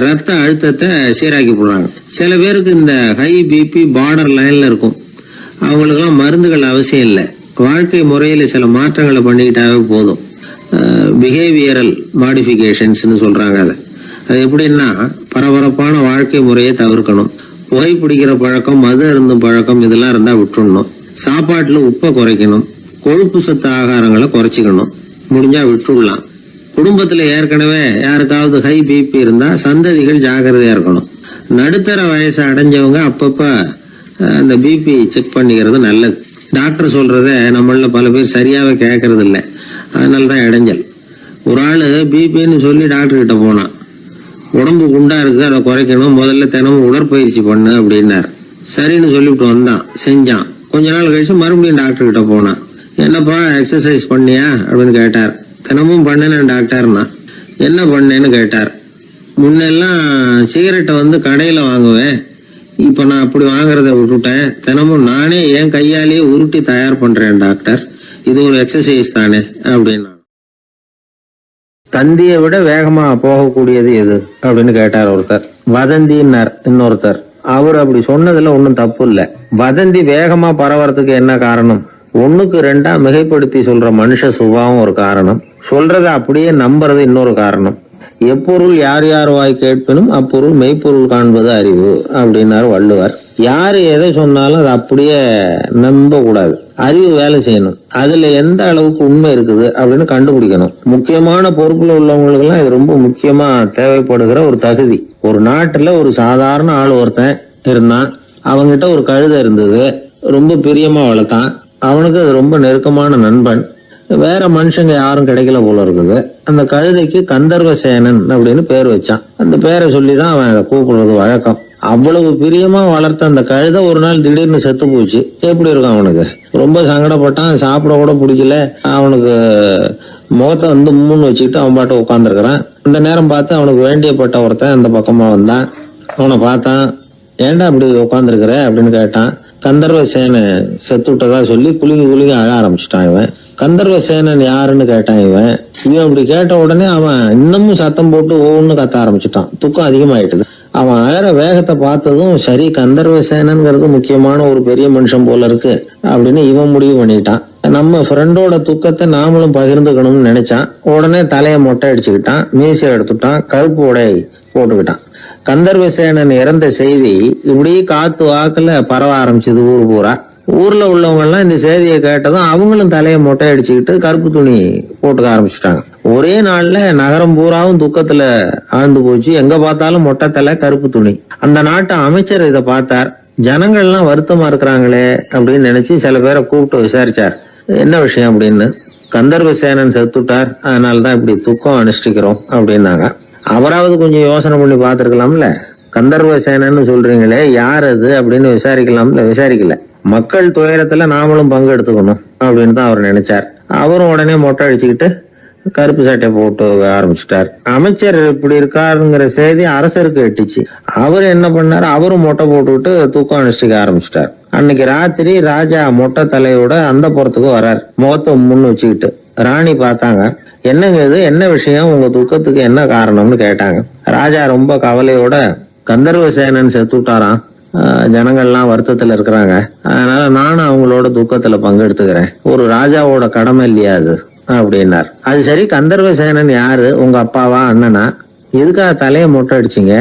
ரத்த அழுத்தத்தை சீராக்கி போடுறாங்க. சில பேருக்கு இந்த ஹை பிபி பார்டர் லைன்ல இருக்கும். அவங்களுக்கெல்லாம் மருந்துகள் அவசியம் இல்லை. வாழ்க்கை முறையில சில மாற்றங்களை பண்ணிக்கிட்டாவே போதும். பிஹேவியரல் மாடிஃபிகேஷன்ஸ் சொல்றாங்க. அது எப்படின்னா, பரபரப்பான வாழ்க்கை முறையை தவிர்க்கணும். புகைப்பிடிக்கிற பழக்கம், மது அருந்தும் பழக்கம் இதெல்லாம் இருந்தா விட்டுடணும். சாப்பாட்டுல உப்பை குறைக்கணும். கொழுப்பு சத்து ஆகாரங்களை குறைச்சிக்கணும். முடிஞ்சா விட்டுடலாம். குடும்பத்துல ஏற்கனவே யாருக்காவது ஹை பிபி இருந்தா சந்ததிகள் ஜாக்கிரதையா இருக்கணும். நடுத்தர வயசு அடைஞ்சவங்க அப்பப்ப அந்த பிபி செக் பண்ணிக்கிறது நல்லது. டாக்டர் சொல்றத நம்மள பல பேர் சரியாவே கேட்கறது இல்லை. அதனாலதான் இடைஞ்சல். ஒரு ஆளு பிபின்னு சொல்லி டாக்டர் கிட்ட போனான். உடம்பு குண்டா இருக்கு, அதை குறைக்கணும், முதல்ல தினமும் உடற்பயிற்சி பண்ணு அப்படின்னாரு. சரின்னு சொல்லிவிட்டு வந்தான், செஞ்சான். கொஞ்ச நாள் கழிச்சு மறுபடியும் டாக்டர் கிட்ட போனான். என்னப்பா எக்ஸசைஸ் பண்ணியா அப்படின்னு கேட்டார். தினமும் பண்ணேன் டாக்டர்னா. என்ன பண்ணேன்னு கேட்டார். முன்னெல்லாம் சிகரெட்டை கடையில வாங்குவேன், இப்ப நான் அப்படி வாங்குறத விட்டுட்டேன். தினமும் நானே என் கையாலேயே உருட்டி தயார் பண்றேன் டாக்டர். இது ஒரு எக்ஸசைஸ் தானே அப்படின்னா. தந்தியை விட வேகமா போகக்கூடியது எது அப்படின்னு கேட்டார் ஒருத்தர். வதந்தின்னார் இன்னொருத்தர். அவர் அப்படி சொன்னதுல ஒன்னும் தப்பு இல்ல. வதந்தி வேகமா பரவறதுக்கு என்ன காரணம்? 1க்கு 2 மிகைப்படுத்தி சொல்ற மனுஷ சுபாவம் ஒரு காரணம். சொல்றத அப்படியே நம்புறது இன்னொரு காரணம். எப்பொருள் யார் யார் வாய் கேட்பினும் அப்பொருள் மெய்ப்பொருள் காண்பது அறிவு அப்படின்னாரு வள்ளுவர். யாரு எதை சொன்னாலும் அதை அப்படியே நம்ப கூடாது. அறிவு வேலை செய்யணும். அதுல எந்த அளவுக்கு உண்மை இருக்குது அப்படின்னு கண்டுபிடிக்கணும். முக்கியமான பொறுப்புல உள்ளவங்களுக்கு எல்லாம் இது ரொம்ப முக்கியமா தேவைப்படுகிற ஒரு தகுதி. ஒரு நாட்டுல ஒரு சாதாரண ஆள் ஒருத்தன் இருந்தான். அவங்கிட்ட ஒரு கழுதை இருந்தது. ரொம்ப பிரியமா வளர்த்தான். அவனுக்கு அது ரொம்ப நெருக்கமான நண்பன். வேற மனுஷங்க யாரும் கிடைக்கல போல இருக்குது. அந்த கழுதைக்கு கந்தர்வசேனன் அப்படின்னு பேர் வச்சான். அந்த பேரை சொல்லிதான் அவன் அதை கூப்பிடுறது வழக்கம். அவ்வளவு பிரியமா வளர்த்த அந்த கழுதை ஒரு நாள் திடீர்னு செத்து போச்சு. எப்படி இருக்கும் அவனுக்கு? ரொம்ப சங்கடப்பட்டான். சாப்பிட கூட பிடிக்கல. அவனுக்கு முகத்தை முன்னு வச்சுக்கிட்டு அவன் பாட்டு உட்காந்துருக்கிறான். இந்த நேரம் பார்த்து அவனுக்கு வேண்டியப்பட்ட ஒருத்தன் அந்த பக்கமா வந்தான். அவனை பார்த்தான். ஏன்டா அப்படி உட்காந்துருக்கிற அப்படின்னு கேட்டான். கந்தர்வசேனை செத்து விட்டதா சொல்லி குலுங்கி அழ ஆரம்பிச்சுட்டான் இவன். கந்தர்வசேனன் யாருன்னு கேட்டான் இவன். அப்படி கேட்ட உடனே அவன் இன்னமும் சத்தம் போட்டு ஒவ்வொன்னு கத்த ஆரம்பிச்சுட்டான். துக்கம் அதிகமாயிட்டுது. அவன் அழற வேகத்தை பார்த்ததும் சரி, கந்தர்வசேனன்கிறது முக்கியமான ஒரு பெரிய மனுஷன் போல இருக்கு அப்படின்னு இவன் முடிவு பண்ணிட்டான். நம்ம ஃப்ரெண்டோட துக்கத்தை நாமளும் பகிர்ந்துக்கணும்னு நினைச்சான். உடனே தலையை மொட்டை அடிச்சுக்கிட்டான். மீசை எடுத்துட்டான். கருப்பு உடை போட்டுக்கிட்டான். கந்தர்வசேனன் இறந்த செய்தி இப்படி காத்து வாக்குல பரவ ஆரம்பிச்சது ஊர் பூரா. ஊர்ல உள்ளவங்க எல்லாம் இந்த செய்தியை கேட்டதும் அவங்களும் தலையை மொட்டை அடிச்சுக்கிட்டு கருப்பு துணி போட்டுக்க ஆரம்பிச்சுட்டாங்க. ஒரே நாள்ல நகரம் பூராவும் துக்கத்துல ஆழ்ந்து போச்சு. எங்க பார்த்தாலும் மொட்டை தலை, கருப்பு துணி. அந்த நாட்டு அமைச்சர் இதை பார்த்தார். ஜனங்கள்லாம் வருத்தமா இருக்கிறாங்களே அப்படின்னு நினைச்சு சில பேரை கூப்பிட்டு விசாரிச்சார். என்ன விஷயம் அப்படின்னு. கந்தர்வசேனன் செத்துட்டார், அதனாலதான் இப்படி துக்கம் அனுஷ்டிக்கிறோம் அப்படின்னாங்க. அவராவது கொஞ்சம் யோசனை பண்ணி பார்த்திருக்கலாம்ல. கந்தர்வசேனன்னு சொல்றீங்களே, யார் அது அப்படின்னு விசாரிக்கலாம்ல. விசாரிக்கல. மக்கள் துயரத்துல நாமளும் பங்கு எடுத்துக்கணும் அப்படின்னு தான் அவர் நினைச்சார். அவரும் உடனே மொட்டை அடிச்சுக்கிட்டு கருப்பு சட்டை போட்டு ஆரம்பிச்சுட்டார். அமைச்சர் இப்படி இருக்காருங்கிற செய்தி அரசருக்கு எட்டுச்சு. அவர் என்ன பண்ணாரு, அவரும் மொட்டை போட்டுக்கிட்டு தூக்கம் அனுஷ்டிக்க ஆரம்பிச்சுட்டார். அன்னைக்கு ராத்திரி ராஜா மொட்டை தலையோட அந்த புறத்துக்கு வர்றார், முகத்தை முன்னு வச்சுக்கிட்டு. ராணி பார்த்தாங்க. என்னங்க இது, என்ன விஷயம், உங்க துக்கத்துக்கு என்ன காரணம்னு கேட்டாங்க. ராஜா ரொம்ப கவலையோட, கந்தர்வசேனன் செத்துட்டாராம், ஜனங்கள்லாம் வருத்தத்துல இருக்கிறாங்க, அதனால நானும் அவங்களோட துக்கத்துல பங்கெடுத்துக்கிறேன், ஒரு ராஜாவோட கடமை இல்லையா அது அப்படின்னார். அது சரி, கந்தர்வசேனன் யாரு, உங்க அப்பாவா அண்ணனா, எதுக்காக தலையை மொட்டை அடிச்சிங்க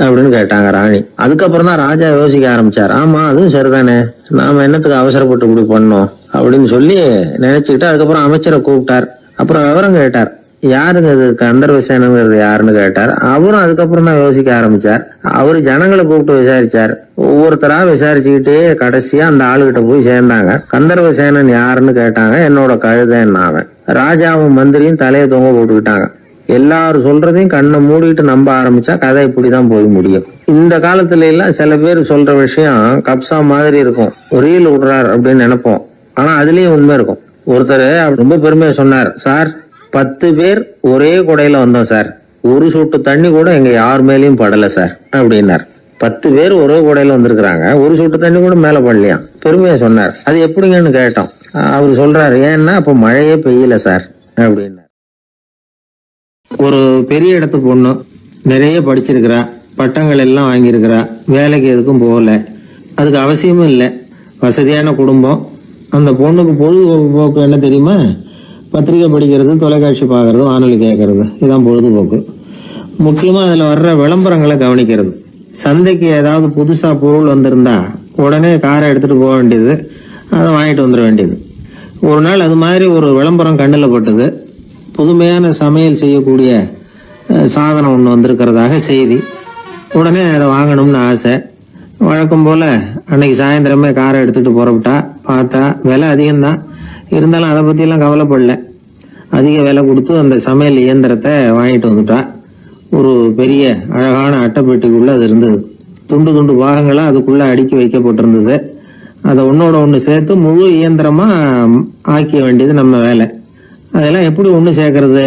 அப்படின்னு கேட்டாங்க ராணி. அதுக்கப்புறம் தான் ராஜா யோசிக்க ஆரம்பிச்சார். ஆமா, அதுவும் சரிதானே, நாம என்னத்துக்கு அவசரப்பட்டு இப்படி பண்ணோம் அப்படின்னு சொல்லி நினைச்சுக்கிட்டு அதுக்கப்புறம் அமைச்சரை கூப்பிட்டார். அப்புறம் விவரம் கேட்டார். யாருங்க இது கந்தர்வசேனங்கிறது யாருன்னு கேட்டார். அவரும் அதுக்கப்புறம் தான் யோசிக்க ஆரம்பிச்சார். அவரு ஜனங்களை கூப்பிட்டு விசாரிச்சார். ஒவ்வொருத்தரா விசாரிச்சுக்கிட்டே கடைசியா அந்த ஆளுகிட்ட போய் சேர்ந்தாங்க. கந்தர்வசேனன் யாருன்னு கேட்டாங்க. என்னோட கழுதைன்னாங்க. ராஜாவும் மந்திரியும் தலையை தொங்க போட்டுக்கிட்டாங்க. எல்லாரும் சொல்றதையும் கண்ணை மூடிட்டு நம்ப ஆரம்பிச்சா கதை இப்படிதான் போய் முடியும். இந்த காலத்துல எல்லாம் சில பேர் சொல்ற விஷயம் கப்சா மாதிரி இருக்கும், ரீல் விடுறார் அப்படின்னு நினைப்போம். ஆனா அதுலயும் உண்மை இருக்கும். ஒருத்தர் ரொம்ப பெருமையா சொன்னார், சார் 10 பேர் ஒரே குடையில வந்தோம் சார், ஒரு சொட்டு தண்ணி கூட எங்க யார் மேலயும் படல சார் அப்படின்னார். 10 பேர் ஒரே கூடையில வந்திருக்கிறாங்க, ஒரு சொட்டு தண்ணி கூட மேல படலையாம். பெருமையா சொன்னார். அது எப்படிங்கன்னு கேட்டோம். அவரு சொல்றாரு, ஏன்னா அப்ப மழையே பெய்யல சார் அப்படின்னாரு. ஒரு பெரிய இடத்து பொண்ணு, நிறைய படிச்சிருக்கிறா, பட்டங்கள் எல்லாம் வாங்கியிருக்கிறா, வேலைக்கு எதுக்கும் போகல, அதுக்கு அவசியமும் இல்லை, வசதியான குடும்பம். அந்த பொண்ணுக்கு பொழுதுபோக்கு என்ன தெரியுமா? பத்திரிகை படிக்கிறது, தொலைக்காட்சி பார்க்கறது, வானொலி கேட்கறது, இதுதான் பொழுதுபோக்கு. முக்கியமா அதுல வர்ற விளம்பரங்களை கவனிக்கிறது. சந்தைக்கு ஏதாவது புதுசா பொருள் வந்திருந்தா உடனே காரை எடுத்துட்டு போக வேண்டியது, அதை வாங்கிட்டு வந்துட வேண்டியது. ஒரு நாள் அது மாதிரி ஒரு விளம்பரம் கண்ணில் பட்டது. புதுமையான சமையல் செய்யக்கூடிய சாதனம் ஒன்று வந்திருக்கிறதாக செய்தி. உடனே அதை வாங்கணும்னு ஆசை. வழக்கம் போல அன்னைக்கு சாயந்தரமே காரை எடுத்துட்டு புறப்பட்டா. பார்த்தா விலை அதிகம்தான், இருந்தாலும் அதை பத்தியெல்லாம் கவலைப்படல. அதிக விலை கொடுத்து அந்த சமையல் இயந்திரத்தை வாங்கிட்டு வந்துட்டா. ஒரு பெரிய அழகான அட்டைப்பெட்டிக்குள்ள அது இருந்தது. துண்டு துண்டு பாகங்களா அதுக்குள்ள அடுக்கி வைக்கப்பட்டிருந்தது. அதை ஒன்னோட ஒன்று சேர்த்து முழு இயந்திரமா ஆக்கிய வேண்டியது நம்ம வேலை. அதெல்லாம் எப்படி ஒன்று சேர்க்கறது?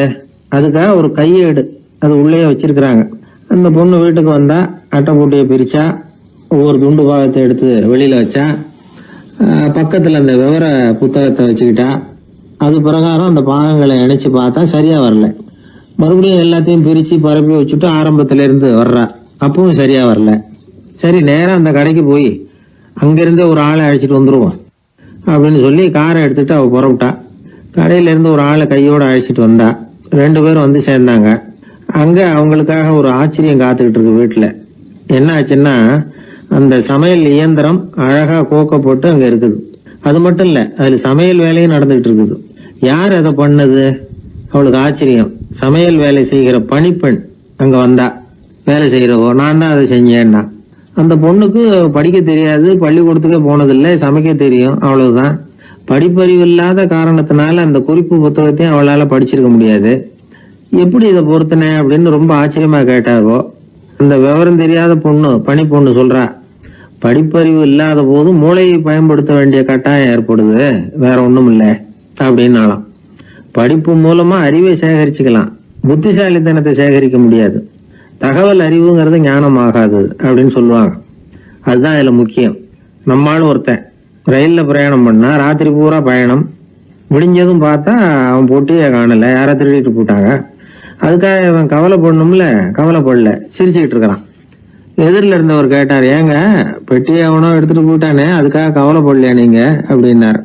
அதுக்காக ஒரு கையேடு அது உள்ளே வச்சிருக்கிறாங்க. அந்த பொண்ணு வீட்டுக்கு வந்தா அட்டை போட்டியை பிரிச்சா, ஒவ்வொரு துண்டு பாகத்தை எடுத்து வெளியில வச்சா, பக்கத்துல அந்த விவர புத்தகத்தை வச்சுக்கிட்டா. அது பிரகாரம் அந்த பாகங்களை இணைச்சு பார்த்தா சரியா வரல. மறுபடியும் எல்லாத்தையும் பிரிச்சு பரப்பி வச்சுட்டு ஆரம்பத்துல இருந்து வர்றா. அப்பவும் சரியா வரல. சரி, நேரம் அந்த கடைக்கு போய் அங்கிருந்தே ஒரு ஆளை அழைச்சிட்டு வந்துருவோம் அப்படின்னு சொல்லி காரை எடுத்துட்டு அவ புறப்பட்டா. கடையில இருந்து ஒரு ஆளை கையோட அழைச்சிட்டு வந்தா. 2 பேரும் வந்து சேர்ந்தாங்க. அங்க அவங்களுக்காக ஒரு ஆச்சரியம் காத்துக்கிட்டு இருக்கு வீட்டுல. என்ன ஆச்சுன்னா, அந்த சமையல் இயந்திரம் அழகா கோக்கப்பட்டு அங்க இருக்குது. அது மட்டும் இல்ல, அதுல சமையல் வேலையும் நடந்துகிட்டு இருக்குது. யார் அதை பண்ணது? அவளுக்கு ஆச்சரியம். சமையல் வேலை செய்கிற பணிப்பெண் அங்க வந்தா. வேலை செய்யறவோ, நான் தான் அதை செஞ்சேன்னா. அந்த பொண்ணுக்கு படிக்க தெரியாது, பள்ளிக்கூடத்துக்கே போனதில்லை, சமைக்க தெரியும், அவ்வளவுதான். படிப்பறிவு இல்லாத காரணத்தினால அந்த குறிப்பு புத்தகத்தையும் அவளால படிச்சிருக்க முடியாது. எப்படி இதை பொறுத்தனே அப்படின்னு ரொம்ப ஆச்சரியமா கேட்டாவோ. அந்த விவரம் தெரியாத பொண்ணு, பணி பொண்ணு சொல்றா, படிப்பறிவு இல்லாத போது மூளையை பயன்படுத்த வேண்டிய கட்டாயம் ஏற்படுது, வேற ஒண்ணும் இல்லை அப்படின்னாலாம். படிப்பு மூலமா அறிவை சேகரிச்சுக்கலாம், புத்திசாலித்தனத்தை சேகரிக்க முடியாது. தகவல் அறிவுங்கிறது ஞானம் ஆகாது அப்படின்னு சொல்லுவாங்க. அதுதான் இதுல முக்கியம். நம்மளும் ஒருத்தன் ரயில்ல பிரயாணம் பண்ணா, ராத்திரி பூரா பயணம், விடிஞ்சதும் பார்த்தா அவன் போட்டியே காணல, யாரை திருடிட்டு போட்டாங்க. அதுக்காக இவன் கவலைப்படணும்ல, கவலைப்படல, சிரிச்சுக்கிட்டு இருக்கிறான். எதிரில் இருந்தவர் கேட்டார், ஏங்க பெட்டியை அவனோ எடுத்துட்டு போட்டானே, அதுக்காக கவலைப்படலையா நீங்க அப்படின்னாரு.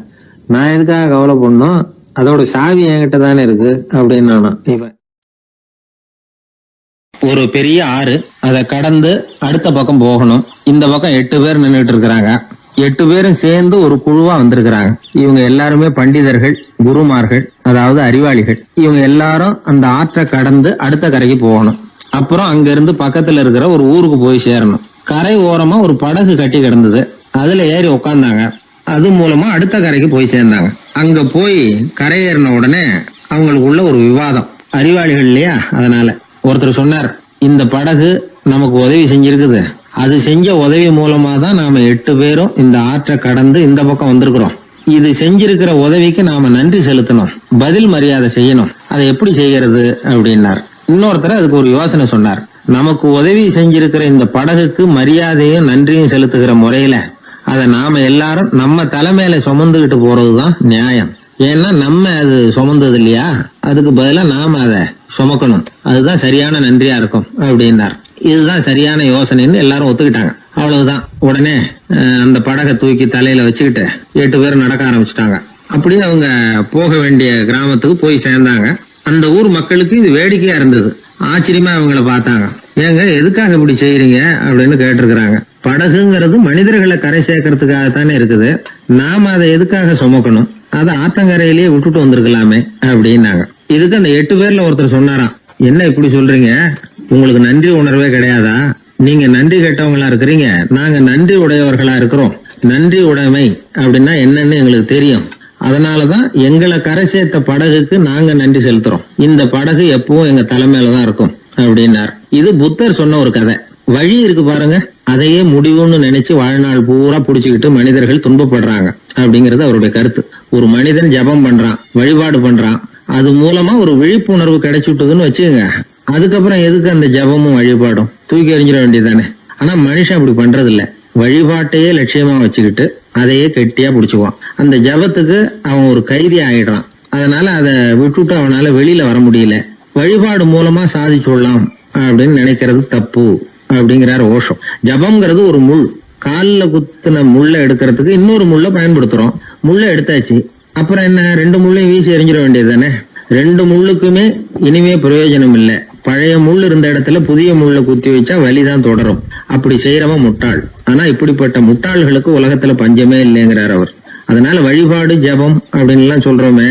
நான் எதுக்காக கவலைப்படணும், அதோட சாவி என்கிட்ட தானே இருக்கு அப்படின்னு நானா. இவன் ஒரு பெரிய ஆறு, அதை கடந்து அடுத்த பக்கம் போகணும். இந்த பக்கம் 8 பேர் நின்றுட்டு இருக்கிறாங்க. 8 பேரும் சேர்ந்து ஒரு குழுவா வந்திருக்கிறாங்க. இவங்க எல்லாருமே பண்டிதர்கள், குருமார்கள், அதாவது அறிவாளிகள். இவங்க எல்லாரும் அந்த ஆற்றை கடந்து அடுத்த கரைக்கு போகணும். அப்புறம் அங்க இருந்து பக்கத்துல இருக்கிற ஒரு ஊருக்கு போய் சேரணும். கரை ஓரமா ஒரு படகு கட்டி கிடந்தது. அதுல ஏறி உக்காந்தாங்க. அது மூலமா அடுத்த கரைக்கு போய் சேர்ந்தாங்க. அங்க போய் கரையேறின உடனே அவங்களுக்குள்ள ஒரு விவாதம். அறிவாளிகள் இல்லையா, அதனால ஒருத்தர் சொன்னார், இந்த படகு நமக்கு உதவி செஞ்சிருக்குது, அது செஞ்ச உதவி மூலமா தான் நாம 8 பேரும் இந்த ஆற்றை கடந்து இந்த பக்கம் வந்திருக்கிறோம். இது செஞ்சிருக்கிற உதவிக்கு நாம நன்றி செலுத்தணும், பதில் மரியாதை செய்யணும். அதை எப்படி செய்யறது அப்படின்னார். இன்னொருத்தர் அதுக்கு ஒரு யோசனை சொன்னார். நமக்கு உதவி செஞ்சிருக்கிற இந்த படகுக்கு மரியாதையும் நன்றியும் செலுத்துகிற முறையில அதை நாம எல்லாரும் நம்ம தலைமையில சுமந்துகிட்டு போறதுதான் நியாயம். ஏன்னா நம்ம அது சுமந்தது இல்லையா, அதுக்கு பதிலா நாம அதை சுமக்கணும், அதுதான் சரியான நன்றியா இருக்கும் அப்படின்னார். இதுதான் சரியான யோசனைன்னு எல்லாரும் ஒத்துக்கிட்டாங்க. அவ்வளவுதான். உடனே அந்த படகை தூக்கி தலையில வச்சுக்கிட்டு 8 பேர் நடக்க ஆரம்பிச்சுட்டாங்க. அப்படியே அவங்க போக வேண்டிய கிராமத்துக்கு போய் சேர்ந்தாங்க. அந்த ஊர் மக்களுக்கு இது வேடிக்கையா இருந்தது. ஆச்சரியமா அவங்கள பார்த்தாங்க. ஏங்க எதுக்காக இப்படி செய்யறீங்க அப்படின்னு கேட்டிருக்கிறாங்க. படகுங்கிறது மனிதர்களை கரை சேர்க்கறதுக்காகத்தானே இருக்குது, நாம அதை எதுக்காக சுமக்கணும், அதை ஆற்றங்கரையிலேயே விட்டுட்டு வந்திருக்கலாமே அப்படின்னாங்க. இதுக்கு அந்த 8 பேர்ல ஒருத்தர் சொன்னாராம், என்ன இப்படி சொல்றீங்க, உங்களுக்கு நன்றி உணர்வே கிடையாதா? நீங்க நன்றி கெட்டவங்களா இருக்கிறீங்க, நாங்க நன்றி உடையவர்களா இருக்கிறோம். நன்றி உடைமை அப்படின்னா என்னன்னு எங்களுக்கு தெரியும், அதனாலதான் எங்களை கரை சேர்த்த படகுக்கு நாங்க நன்றி செலுத்துறோம். இந்த படகு எப்பவும் எங்க தலைமையிலதான் இருக்கும் அப்படின்னார். இது புத்தர் சொன்ன ஒரு கதை. வழி இருக்கு பாருங்க, அதையே முடிவுன்னு நினைச்சு வாழ்நாள் பூரா புடிச்சுக்கிட்டு மனிதர்கள் துன்பப்படுறாங்க அப்படிங்கறது அவருடைய கருத்து. ஒரு மனிதன் ஜபம் பண்றான், வழிபாடு பண்றான், அது மூலமா ஒரு விழிப்புணர்வு கிடைச்சுட்டுதுன்னு வச்சுக்கோங்க. அதுக்கப்புறம் எதுக்கு அந்த ஜபமும் வழிபாடும், தூக்கி எறிஞ்சிட வேண்டியதானே. ஆனா மனுஷன் அப்படி பண்றது இல்ல. வழிபாட்டையே லட்சியமா வச்சுக்கிட்டு அதையே கெட்டியா பிடிச்சுக்குவான். அந்த ஜபத்துக்கு அவன் ஒரு கைதி ஆயிடுறான். அதனால அதை விட்டுட்டு அவனால வெளியில வர முடியல. வழிபாடு மூலமா சாதிச்சுடலாம் அப்படின்னு நினைக்கிறது தப்பு அப்படிங்கிறார் ஓஷோ. ஜபம்ங்கிறது ஒரு முள். காலில் குத்துன முள்ளை எடுக்கிறதுக்கு இன்னொரு முள்ளை பயன்படுத்துறோம். முள்ளை எடுத்தாச்சு, அப்புறம் என்ன, 2 முள்ளையும் வீசி எறிஞ்சிட வேண்டியது தானே. 2 முள்ளுக்குமே இனிமே பிரயோஜனம் இல்லை. பழைய முள் இருந்த இடத்துல புதிய முள்ளை குத்தி வச்சா வலிதான் தொடரும். அப்படி செய்யறவன் முட்டாள். ஆனா இப்படிப்பட்ட முட்டாள்களுக்கு உலகத்துல பஞ்சமே இல்லைங்கிறார் அவர். அதனால வழிபாடு ஜபம் அப்படின்னு எல்லாம் சொல்றோமே,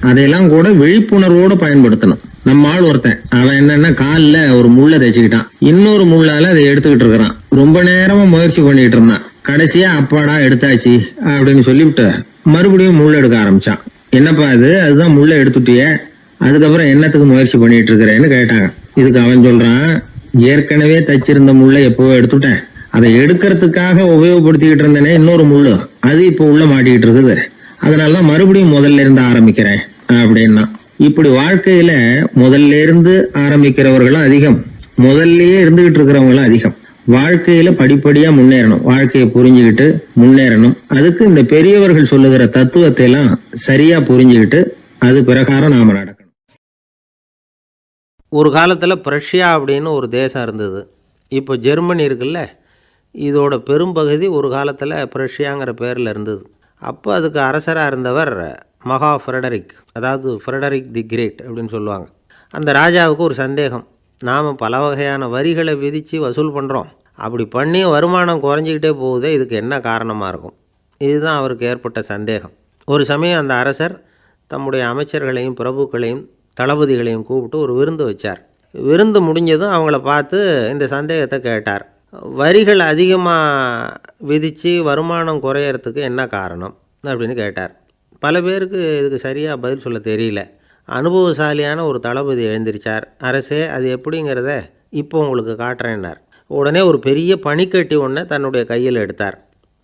அதையெல்லாம் கூட விழிப்புணர்வோட பயன்படுத்தணும். நம்ம ஆள் ஒருத்தன், அவன் என்னன்னா காலில் ஒரு முள்ளை தைச்சுக்கிட்டான், இன்னொரு முள்ளால அதை எடுத்துக்கிட்டு இருக்கிறான். ரொம்ப நேரமா முயற்சி பண்ணிட்டு இருந்தான். கடைசியா அப்பாடா எடுத்தாச்சு அப்படின்னு சொல்லிவிட்டு மறுபடியும் முள் எடுக்க ஆரம்பிச்சான். என்னப்பா அதுதான் முள்ளை எடுத்துட்டிய, அதுக்கப்புறம் என்னத்துக்கு முயற்சி பண்ணிட்டு இருக்கிறேன்னு கேட்டாங்க. இதுக்கு அவன் சொல்றான், ஏற்கனவே தச்சிருந்த முள்ளை எப்பவோ எடுத்துட்டேன், அதை எடுக்கிறதுக்காக உபயோகப்படுத்திக்கிட்டு இருந்தேனே இன்னொரு முள்ளு, அது இப்போ உள்ள மாட்டிக்கிட்டு இருக்குது, அதனாலதான் மறுபடியும் முதல்ல இருந்து ஆரம்பிக்கிறேன் அப்படின்னா. இப்படி வாழ்க்கையில முதல்ல இருந்து ஆரம்பிக்கிறவர்களும் அதிகம், முதல்லயே இருந்துகிட்டு இருக்கிறவங்களும் அதிகம். வாழ்க்கையில படிப்படியா முன்னேறணும், வாழ்க்கையை புரிஞ்சுக்கிட்டு முன்னேறணும். அதுக்கு இந்த பெரியவர்கள் சொல்லுகிற தத்துவத்தை எல்லாம் சரியா புரிஞ்சுக்கிட்டு அது பிரகாரம் நாம நடக்கணும். ஒரு காலத்தில் பிரஷ்யா அப்படின்னு ஒரு தேசம் இருந்தது. இப்போ ஜெர்மனி இருக்குல்ல, இதோட பெரும்பகுதி ஒரு காலத்தில் பிரஷ்யாங்கிற பேரில் இருந்தது. அப்போ அதுக்கு அரசராக இருந்தவர் மகா ஃப்ரெடரிக், அதாவது ஃப்ரெடரிக் தி கிரேட் அப்படின்னு சொல்லுவாங்க. அந்த ராஜாவுக்கு ஒரு சந்தேகம், நாம் பல வகையான வரிகளை விதித்து வசூல் பண்ணுறோம், அப்படி பண்ணி வருமானம் குறைஞ்சிக்கிட்டே போகுதே, இதுக்கு என்ன காரணமாக இருக்கும்? இதுதான் அவருக்கு ஏற்பட்ட சந்தேகம். ஒரு சமயம் அந்த அரசர் தம்முடைய அமைச்சர்களையும் பிரபுக்களையும் தளபதிகளையும் கூப்பிட்டு ஒரு விருந்து வச்சார். விருந்து முடிஞ்சதும் அவங்கள பார்த்து இந்த சந்தேகத்தை கேட்டார். வரிகள் அதிகமாக விதித்து வருமானம் குறையறதுக்கு என்ன காரணம் அப்படின்னு கேட்டார். பல பேருக்கு இதுக்கு சரியாக பதில் சொல்ல தெரியல. அனுபவசாலியான ஒரு தளபதி எழுந்திருச்சார். அரசே, அது எப்படிங்கிறத இப்போ உங்களுக்கு காட்டுறேன்னார். உடனே ஒரு பெரிய பனிக்கட்டி ஒன்றை தன்னுடைய கையில் எடுத்தார்.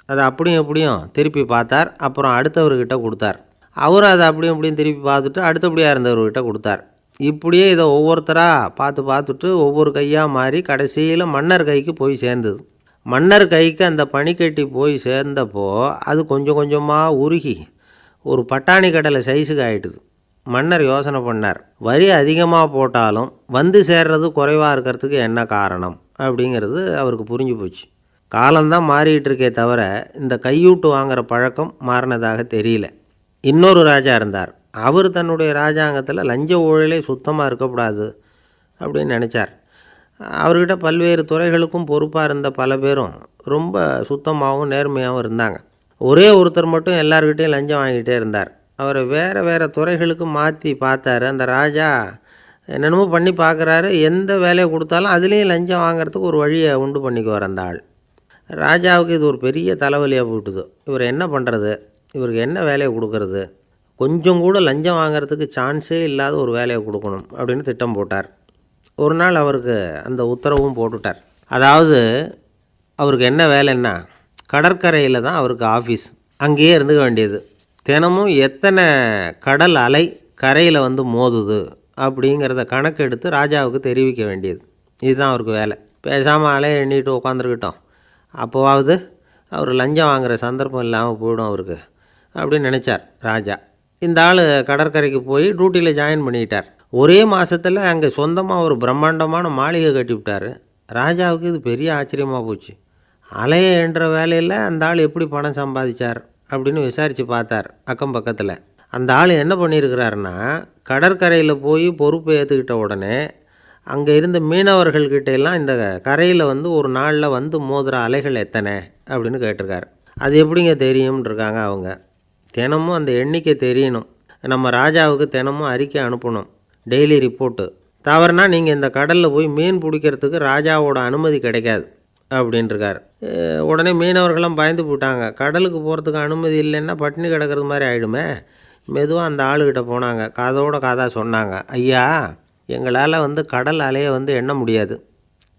அதை அப்படியும் எப்படியும் திருப்பி பார்த்தார். அப்புறம் அடுத்தவர்கிட்ட கொடுத்தார். அவரும் அதை அப்படியும் இப்படியும் திருப்பி பார்த்துட்டு அடுத்தபடியாக இருந்தவர்கிட்ட கொடுத்தார். இப்படியே இதை ஒவ்வொருத்தராக பார்த்துட்டு ஒவ்வொரு கையாக மாறி கடைசியில் மன்னர் கைக்கு போய் சேர்ந்தது. மன்னர் கைக்கு அந்த பனிக்கட்டி போய் சேர்ந்தப்போ அது கொஞ்சம் கொஞ்சமாக உருகி ஒரு பட்டாணி கடலை சைஸுக்கு ஆகிட்டுது. மன்னர் யோசனை பண்ணார், வரி அதிகமாக போட்டாலும் வந்து சேர்றது குறைவாக இருக்கிறதுக்கு என்ன காரணம் அப்படிங்கிறது அவருக்கு புரிஞ்சு போச்சு. காலம்தான் மாறிட்டு இருக்கே தவிர இந்த கையூட்டு வாங்குகிற பழக்கம் மாறினதாக தெரியல. இன்னொரு ராஜா இருந்தார். அவர் தன்னுடைய ராஜாங்கத்தில் லஞ்ச ஊழலே சுத்தமாக இருக்கக்கூடாது அப்படின்னு நினச்சார். அவர்கிட்ட பல்வேறு துறைகளுக்கும் பொறுப்பாக இருந்த பல பேரும் ரொம்ப சுத்தமாகவும் நேர்மையாகவும் இருந்தாங்க. ஒரே ஒருத்தர் மட்டும் எல்லார்கிட்டையும் லஞ்சம் வாங்கிட்டே இருந்தார். அவரை வேறு துறைகளுக்கு மாற்றி பார்த்தாரு. அந்த ராஜா என்னென்னமோ பண்ணி பார்க்குறாரு. எந்த வேலையை கொடுத்தாலும் அதுலேயும் லஞ்சம் வாங்கிறதுக்கு ஒரு வழியை உண்டு பண்ணிக்குவார் அந்த ஆள். ராஜாவுக்கு இது ஒரு பெரிய தலைவலியாக போட்டுது. இவர் என்ன பண்ணுறது, இவருக்கு என்ன வேலையை கொடுக்கறது, கொஞ்சம் கூட லஞ்சம் வாங்கிறதுக்கு சான்ஸே இல்லாத ஒரு வேலையை கொடுக்கணும் அப்படின்னு திட்டம் போட்டார். ஒரு நாள் அவருக்கு அந்த உத்தரவும் போட்டுட்டார். அதாவது அவருக்கு என்ன வேலைன்னா, கடற்கரையில் தான் அவருக்கு ஆஃபீஸ், அங்கேயே இருந்துக்க வேண்டியது. தினமும் எத்தனை கடல் அலை கரையில் வந்து மோதுது அப்படிங்கிறத கணக்கெடுத்து ராஜாவுக்கு தெரிவிக்க வேண்டியது. இதுதான் அவருக்கு வேலை. பேசாமல் அலையை எண்ணிட்டு உட்காந்துருக்கிட்டோம், அப்போவாவது அவர் லஞ்சம் வாங்குகிற சந்தர்ப்பம் இல்லாமல் போயிடும் அவருக்கு அப்படின்னு நினச்சார் ராஜா. இந்த ஆள் கடற்கரைக்கு போய் டியூட்டியில் ஜாயின் பண்ணிக்கிட்டார். ஒரே மாதத்தில் அங்கே சொந்தமாக ஒரு பிரம்மாண்டமான மாளிகை கட்டி விட்டார். ராஜாவுக்கு இது பெரிய ஆச்சரியமாக போச்சு. அலையை என்ற வேலையில் அந்த ஆள் எப்படி பணம் சம்பாதிச்சார் அப்படின்னு விசாரித்து பார்த்தார் அக்கம் பக்கத்தில். அந்த ஆள் என்ன பண்ணியிருக்கிறாருன்னா, கடற்கரையில் போய் பொறுப்பை ஏற்றுக்கிட்ட உடனே அங்கே இருந்த மீனவர்கள்கிட்ட எல்லாம் இந்த கரையில் வந்து ஒரு நாளில் வந்து மோதுகிற அலைகள் எத்தனை அப்படின்னு கேட்டிருக்காரு. அது எப்படிங்க தெரியும்னு இருக்காங்க அவங்க. தினமும் அந்த எண்ணிக்கை தெரியணும். நம்ம ராஜாவுக்கு தினமும் அறிக்கை அனுப்பணும், டெய்லி ரிப்போர்ட்டு. தவறுனா நீங்கள் இந்த கடலில் போய் மீன் பிடிக்கிறதுக்கு ராஜாவோட அனுமதி கிடைக்காது அப்படின்ட்டுருக்கார். உடனே மீனவர்களும் பயந்து போட்டாங்க. கடலுக்கு போகிறதுக்கு அனுமதி இல்லைன்னா பட்டினி கிடக்கிறது மாதிரி ஆகிடுமே. மெதுவாக அந்த ஆளுக்கிட்ட போனாங்க, காதோட காதாக சொன்னாங்க, ஐயா, எங்களால் வந்து கடல் அலையை வந்து எண்ண முடியாது,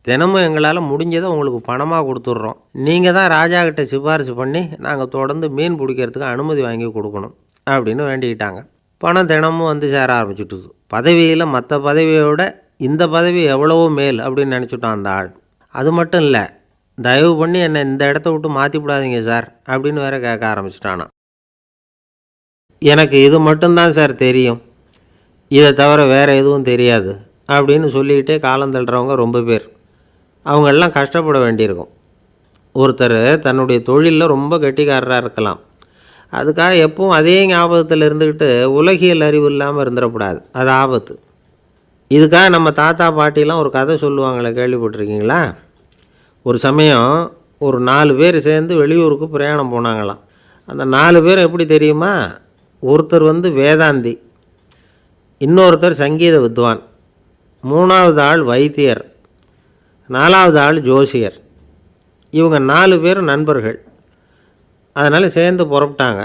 தினமும் எங்களால் முடிஞ்சதை உங்களுக்கு பணமாக கொடுத்துட்றோம், நீங்கள் தான் ராஜா கிட்ட சிபாரிசு பண்ணி நாங்கள் தொடர்ந்து மீன் பிடிக்கிறதுக்கு அனுமதி வாங்கி கொடுக்கணும் அப்படின்னு வேண்டிக்கிட்டாங்க. பணம் தினமும் வந்து சேர ஆரம்பிச்சுட்டுது. பதவியில் மற்ற பதவியோட இந்த பதவி எவ்வளவோ மேல் அப்படின்னு நினச்சிட்டான் அந்த ஆள். அது மட்டும் இல்லை, தயவு பண்ணி என்னை இந்த இடத்த விட்டு மாற்றி விடாதீங்க சார் அப்படின்னு வேற கேட்க ஆரம்பிச்சிட்டானான். எனக்கு இது மட்டும்தான் சார் தெரியும், இதை தவிர வேறு எதுவும் தெரியாது அப்படின்னு சொல்லிக்கிட்டே காலம் தள்ளுறவங்க ரொம்ப பேர். அவங்கெல்லாம் கஷ்டப்பட வேண்டியிருக்கும். ஒருத்தர் தன்னுடைய தொழிலில் ரொம்ப கெட்டிக்காரராக இருக்கலாம். அதுக்காக எப்பவும் அதே ஞாபகத்தில் இருந்துக்கிட்டு உலகியல் அறிவு இல்லாமல் இருந்துடக்கூடாது. அது ஆபத்து. இதுக்காக நம்ம தாத்தா பாட்டிலாம் ஒரு கதை சொல்லுவாங்களே, கேள்விப்பட்டிருக்கீங்களா? ஒரு சமயம் ஒரு 4 பேர் சேர்ந்து வெளியூருக்கு பிரயாணம் போனாங்களாம். அந்த 4 பேர் எப்படி தெரியுமா? ஒருத்தர் வேதாந்தி, இன்னொருத்தர் சங்கீத வித்வான், 3வது ஆள் வைத்தியர், 4வது ஆள் ஜோசியர். இவங்க 4 பேரும் நண்பர்கள். அதனால் சேர்ந்து புறப்பட்டாங்க.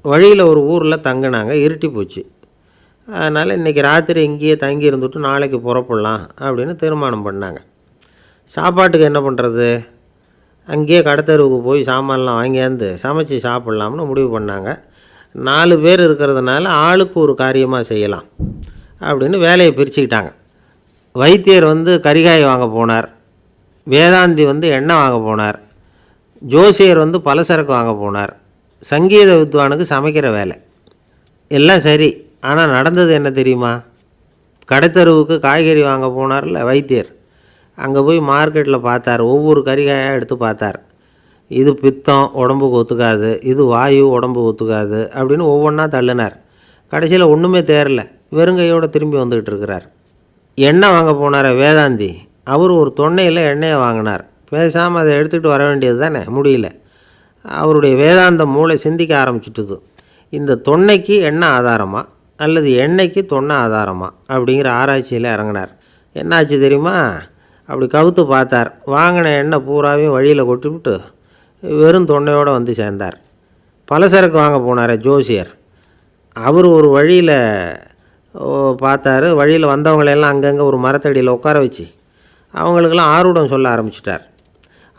வழியில் ஒரு ஊரில் தங்கினாங்க. இருட்டி போச்சு. அதனால் இன்றைக்கி ராத்திரி இங்கேயே தங்கி இருந்துட்டு நாளைக்கு புறப்படலாம் அப்படின்னு தீர்மானம் பண்ணாங்க. சாப்பாட்டுக்கு என்ன பண்ணுறது? அங்கேயே கடத்தெருவுக்கு போய் சாமான்லாம் வாங்கியாந்து சமைச்சி சாப்பிட்லாம்னு முடிவு பண்ணாங்க. 4 பேர் இருக்கிறதுனால ஆளுக்கு ஒரு காரியமாக செய்யலாம் அப்படின்னு வேலையை பிரிச்சுக்கிட்டாங்க. வைத்தியர் கரிகாய் வாங்க போனார், வேதாந்தி எண்ணெய் வாங்க போனார், ஜோசியர் பலசரக்கு வாங்க போனார், சங்கீத வித்வானுக்கு சமைக்கிற வேலை. எல்லாம் சரி, ஆனால் நடந்தது என்ன தெரியுமா? கடைத்தெருவுக்கு காய்கறி வாங்க போனார்ல வைத்தியர், அங்கே போய் மார்க்கெட்டில் பார்த்தார். ஒவ்வொரு கறிகாயாக எடுத்து பார்த்தார். இது பித்தம், உடம்புக்கு ஒத்துக்காது, இது வாயு, உடம்புக்கு ஒத்துக்காது அப்படின்னு ஒவ்வொன்றா தள்ளினார். கடைசியில் ஒன்றுமே தேரல, வெறுங்கையோடு திரும்பி வந்துக்கிட்டு இருக்கிறார். எண்ணெய் வாங்க போனார் வேதாந்தி, அவர் ஒரு தொன்னையில் எண்ணெயை வாங்கினார். பேசாமல் அதை எடுத்துகிட்டு வர வேண்டியது தானே, முடியல. அவருடைய வேதாந்த மூளை சிந்திக்க ஆரம்பிச்சுட்டுது. இந்த தொன்னைக்கு எண்ணெய் ஆதாரமா அல்லது எண்ணெய்க்கு தொன்னை ஆதாரமா அப்படிங்கிற ஆராய்ச்சியில் இறங்கினார். என்னாச்சு தெரியுமா? அப்படி கவுத்து பார்த்தார். வாங்கின எண்ணெய் பூராவையும் வழியில் கொட்டிவிட்டு வெறும் தொன்னையோடு சேர்ந்தார். பலசரக்கு வாங்க போனார் ஜோசியர், அவர் ஒரு வழியில் பார்த்தாரு. வழியில் வந்தவங்களெல்லாம் அங்கங்கே ஒரு மரத்தடியில் உட்கார வச்சு அவங்களுக்கெல்லாம் ஆர்வம் சொல்ல ஆரம்பிச்சிட்டார்.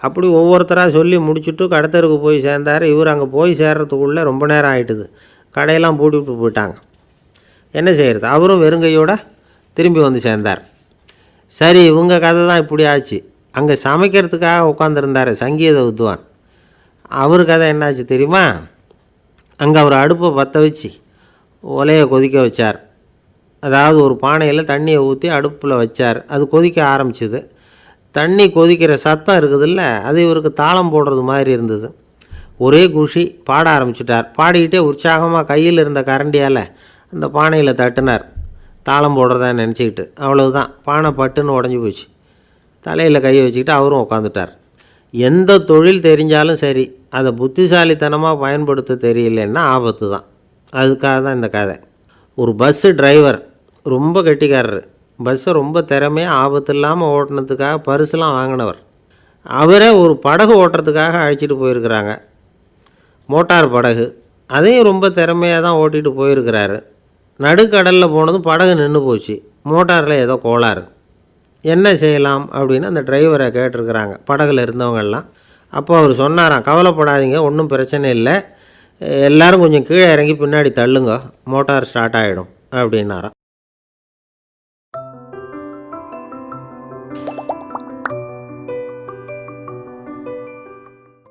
அப்படி ஒவ்வொருத்தராக சொல்லி முடிச்சுட்டு கடத்தருக்கு போய் சேர்ந்தார். இவர் அங்கே போய் சேர்றதுக்குள்ளே ரொம்ப நேரம் ஆகிட்டுது. கடையெல்லாம் பூட்டிவிட்டு போயிட்டாங்க. என்ன செய்கிறது? அவரும் வெறுங்கையோடு திரும்பி சேர்ந்தார். சரி, இவங்க கதை தான் இப்படி ஆச்சு. அங்கே சமைக்கிறதுக்காக உட்காந்துருந்தார் சங்கீத வித்வான், அவர் கதை என்னாச்சு தெரியுமா? அங்கே அவர் அடுப்பை பற்ற வச்சு ஒலையை கொதிக்க வச்சார். அதாவது ஒரு பானையில் தண்ணியை ஊற்றி அடுப்பில் வச்சார். அது கொதிக்க ஆரம்பிச்சிது. தண்ணி கொதிக்கிற சத்தம் இருக்குதுல்ல, அது இவருக்கு தாளம் போடுறது மாதிரி இருந்தது. ஒரே குஷி, பாட ஆரம்பிச்சிட்டார். பாடிக்கிட்டே உற்சாகமாக கையில் இருந்த கரண்டியால் அந்த பானையில் தட்டினார், தாளம் போடுறதா நினச்சிக்கிட்டு. அவ்வளவுதான், பானை பட்டுன்னு உடஞ்சி போச்சு. தலையில் கையை வச்சுக்கிட்டு அவரும் உட்காந்துட்டார். எந்த தொழில் தெரிஞ்சாலும் சரி, அதை புத்திசாலித்தனமாக பயன்படுத்த தெரியலன்னா ஆபத்து தான். அதுக்காக தான் இந்த கதை. ஒரு பஸ்ஸு டிரைவர் ரொம்ப கெட்டிக்காரரு. பஸ்ஸை ரொம்ப திறமையாக ஆபத்து இல்லாமல் ஓட்டினதுக்காக பரிசுலாம் வாங்கினவர். அவரே ஒரு படகு ஓட்டுறதுக்காக அழைச்சிட்டு போயிருக்கிறாங்க, மோட்டார் படகு. அதையும் ரொம்ப திறமையாக தான் ஓட்டிகிட்டு போயிருக்கிறாரு. நடுக்கடலில் போனதும் படகு நின்று போச்சு. மோட்டாரில் ஏதோ கோளாறு. என்ன செய்யலாம் அப்படின்னு அந்த டிரைவரை கேட்டிருக்கிறாங்க படகுல இருந்தவங்கெல்லாம். அப்போ அவர் சொன்னாராம், கவலைப்படாதீங்க, ஒன்றும் பிரச்சனை இல்லை, எல்லோரும் கொஞ்சம் கீழே இறங்கி பின்னாடி தள்ளுங்க, மோட்டார் ஸ்டார்ட் ஆகிடும் அப்படின்னாராம்.